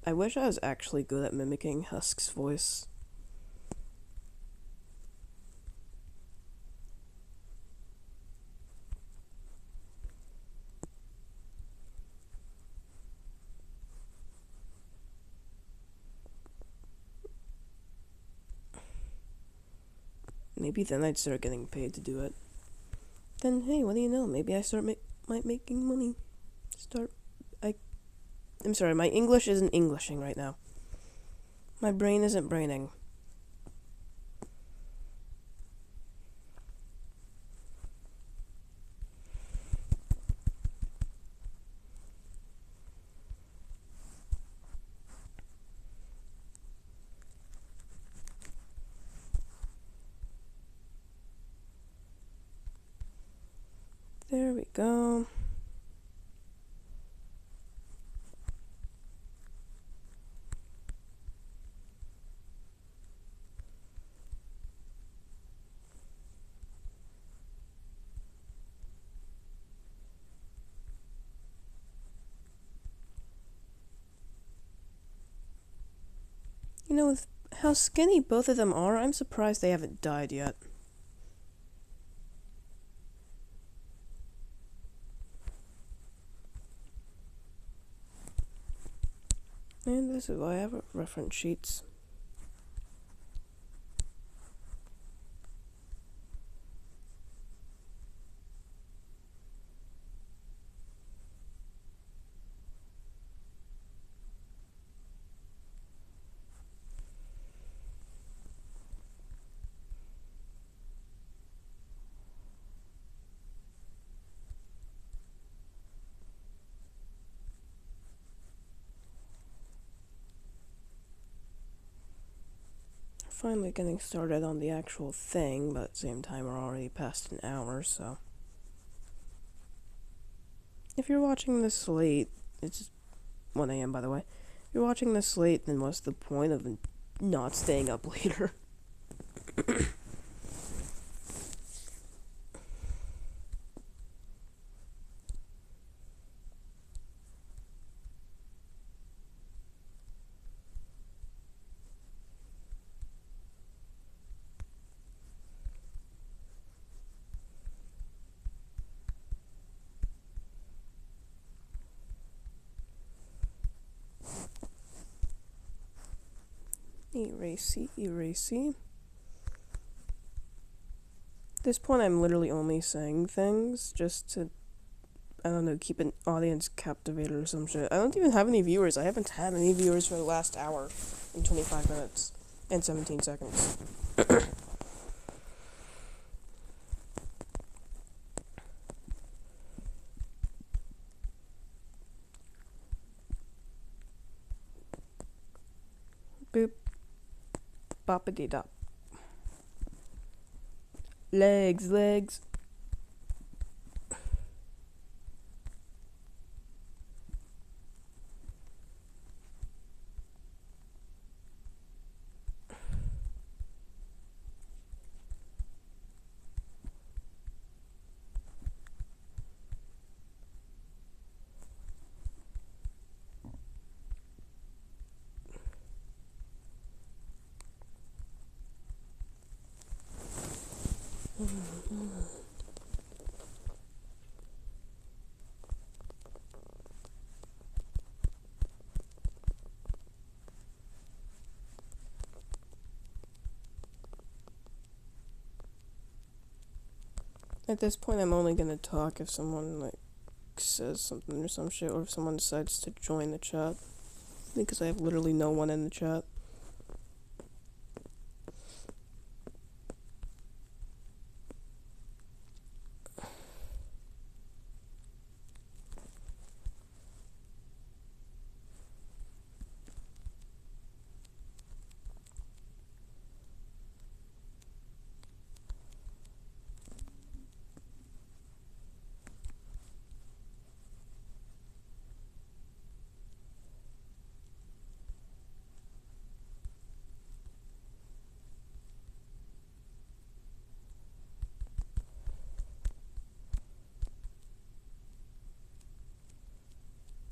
I wish I was actually good at mimicking Husk's voice. Maybe then I'd start getting paid to do it. Then hey, what do you know? Maybe I might making money. I'm sorry, my English isn't Englishing right now. My brain isn't braining. There we go. You know, with how skinny both of them are, I'm surprised they haven't died yet. And this is why I have reference sheets. Finally getting started on the actual thing, but at the same time we're already past an hour, so... If you're watching this late, it's 1 a.m. by the way. If you're watching this late, then what's the point of not staying up later? Erasey. At this point, I'm literally only saying things just to, I don't know, keep an audience captivated or some shit. I don't even have any viewers. I haven't had any viewers for the last hour and 25 minutes and 17 seconds. Boop. Boppity-dop. Legs. At this point, I'm only gonna talk if someone, like, says something or some shit, or if someone decides to join the chat. Because I have literally no one in the chat.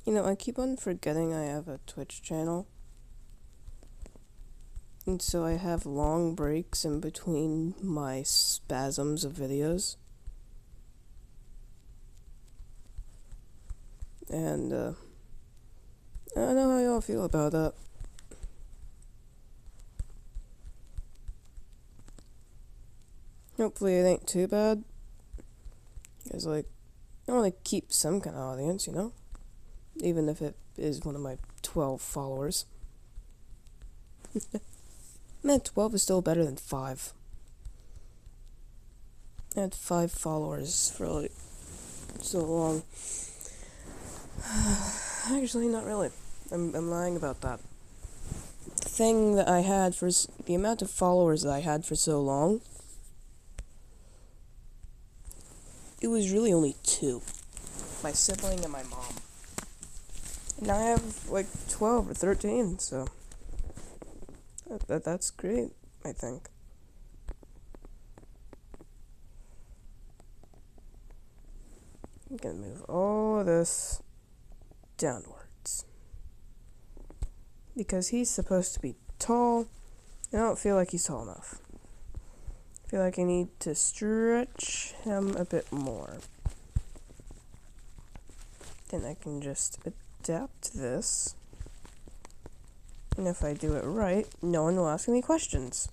You know, I keep on forgetting I have a Twitch channel. And so I have long breaks in between my spasms of videos. And, I don't know how y'all feel about that. Hopefully it ain't too bad. Because, like, I want to keep some kind of audience, you know? Even if it is one of my 12 followers. Man, 12 is still better than 5. I had 5 followers for, like, so long. Actually, not really. I'm lying about that. The thing that I had for... the amount of followers that I had for so long... it was really only 2. My sibling and my mom. And now I have, like, 12 or 13, so... That's great, I think. I'm gonna move all of this downwards. Because he's supposed to be tall, and I don't feel like he's tall enough. I feel like I need to stretch him a bit more. Then I can just adapt this. And if I do it right, no one will ask any questions.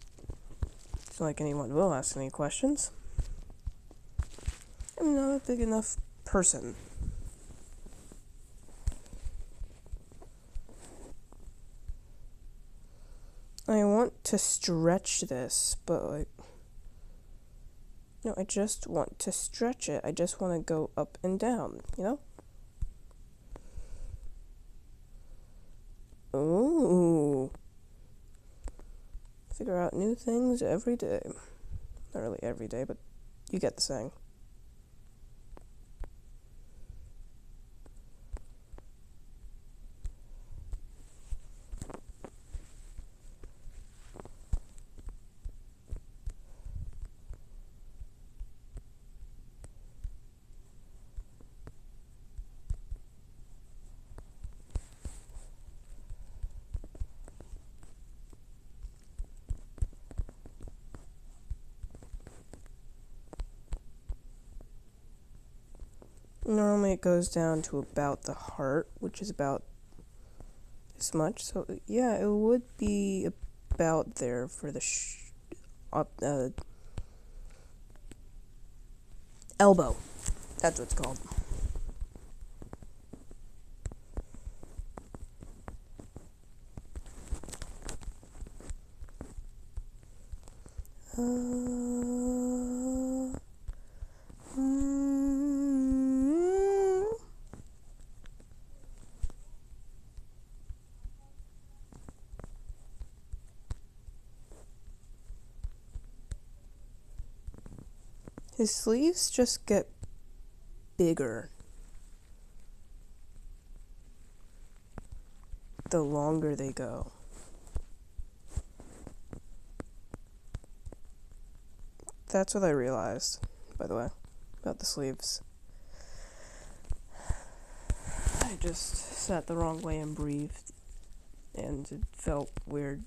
It's not like anyone will ask any questions. I'm not a big enough person. I want to stretch this, but like... no, I just want to stretch it. I just want to go up and down, you know? Ooh. Figure out new things every day. Not really every day, but you get the saying. Normally it goes down to about the heart, which is about this much. So yeah, it would be about there for the elbow. That's what it's called. His sleeves just get bigger the longer they go. That's what I realized, by the way, about the sleeves. I just sat the wrong way and breathed, and it felt weird.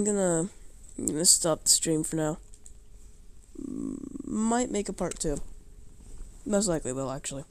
I'm gonna stop the stream for now. Might make a part 2. Most likely will, actually.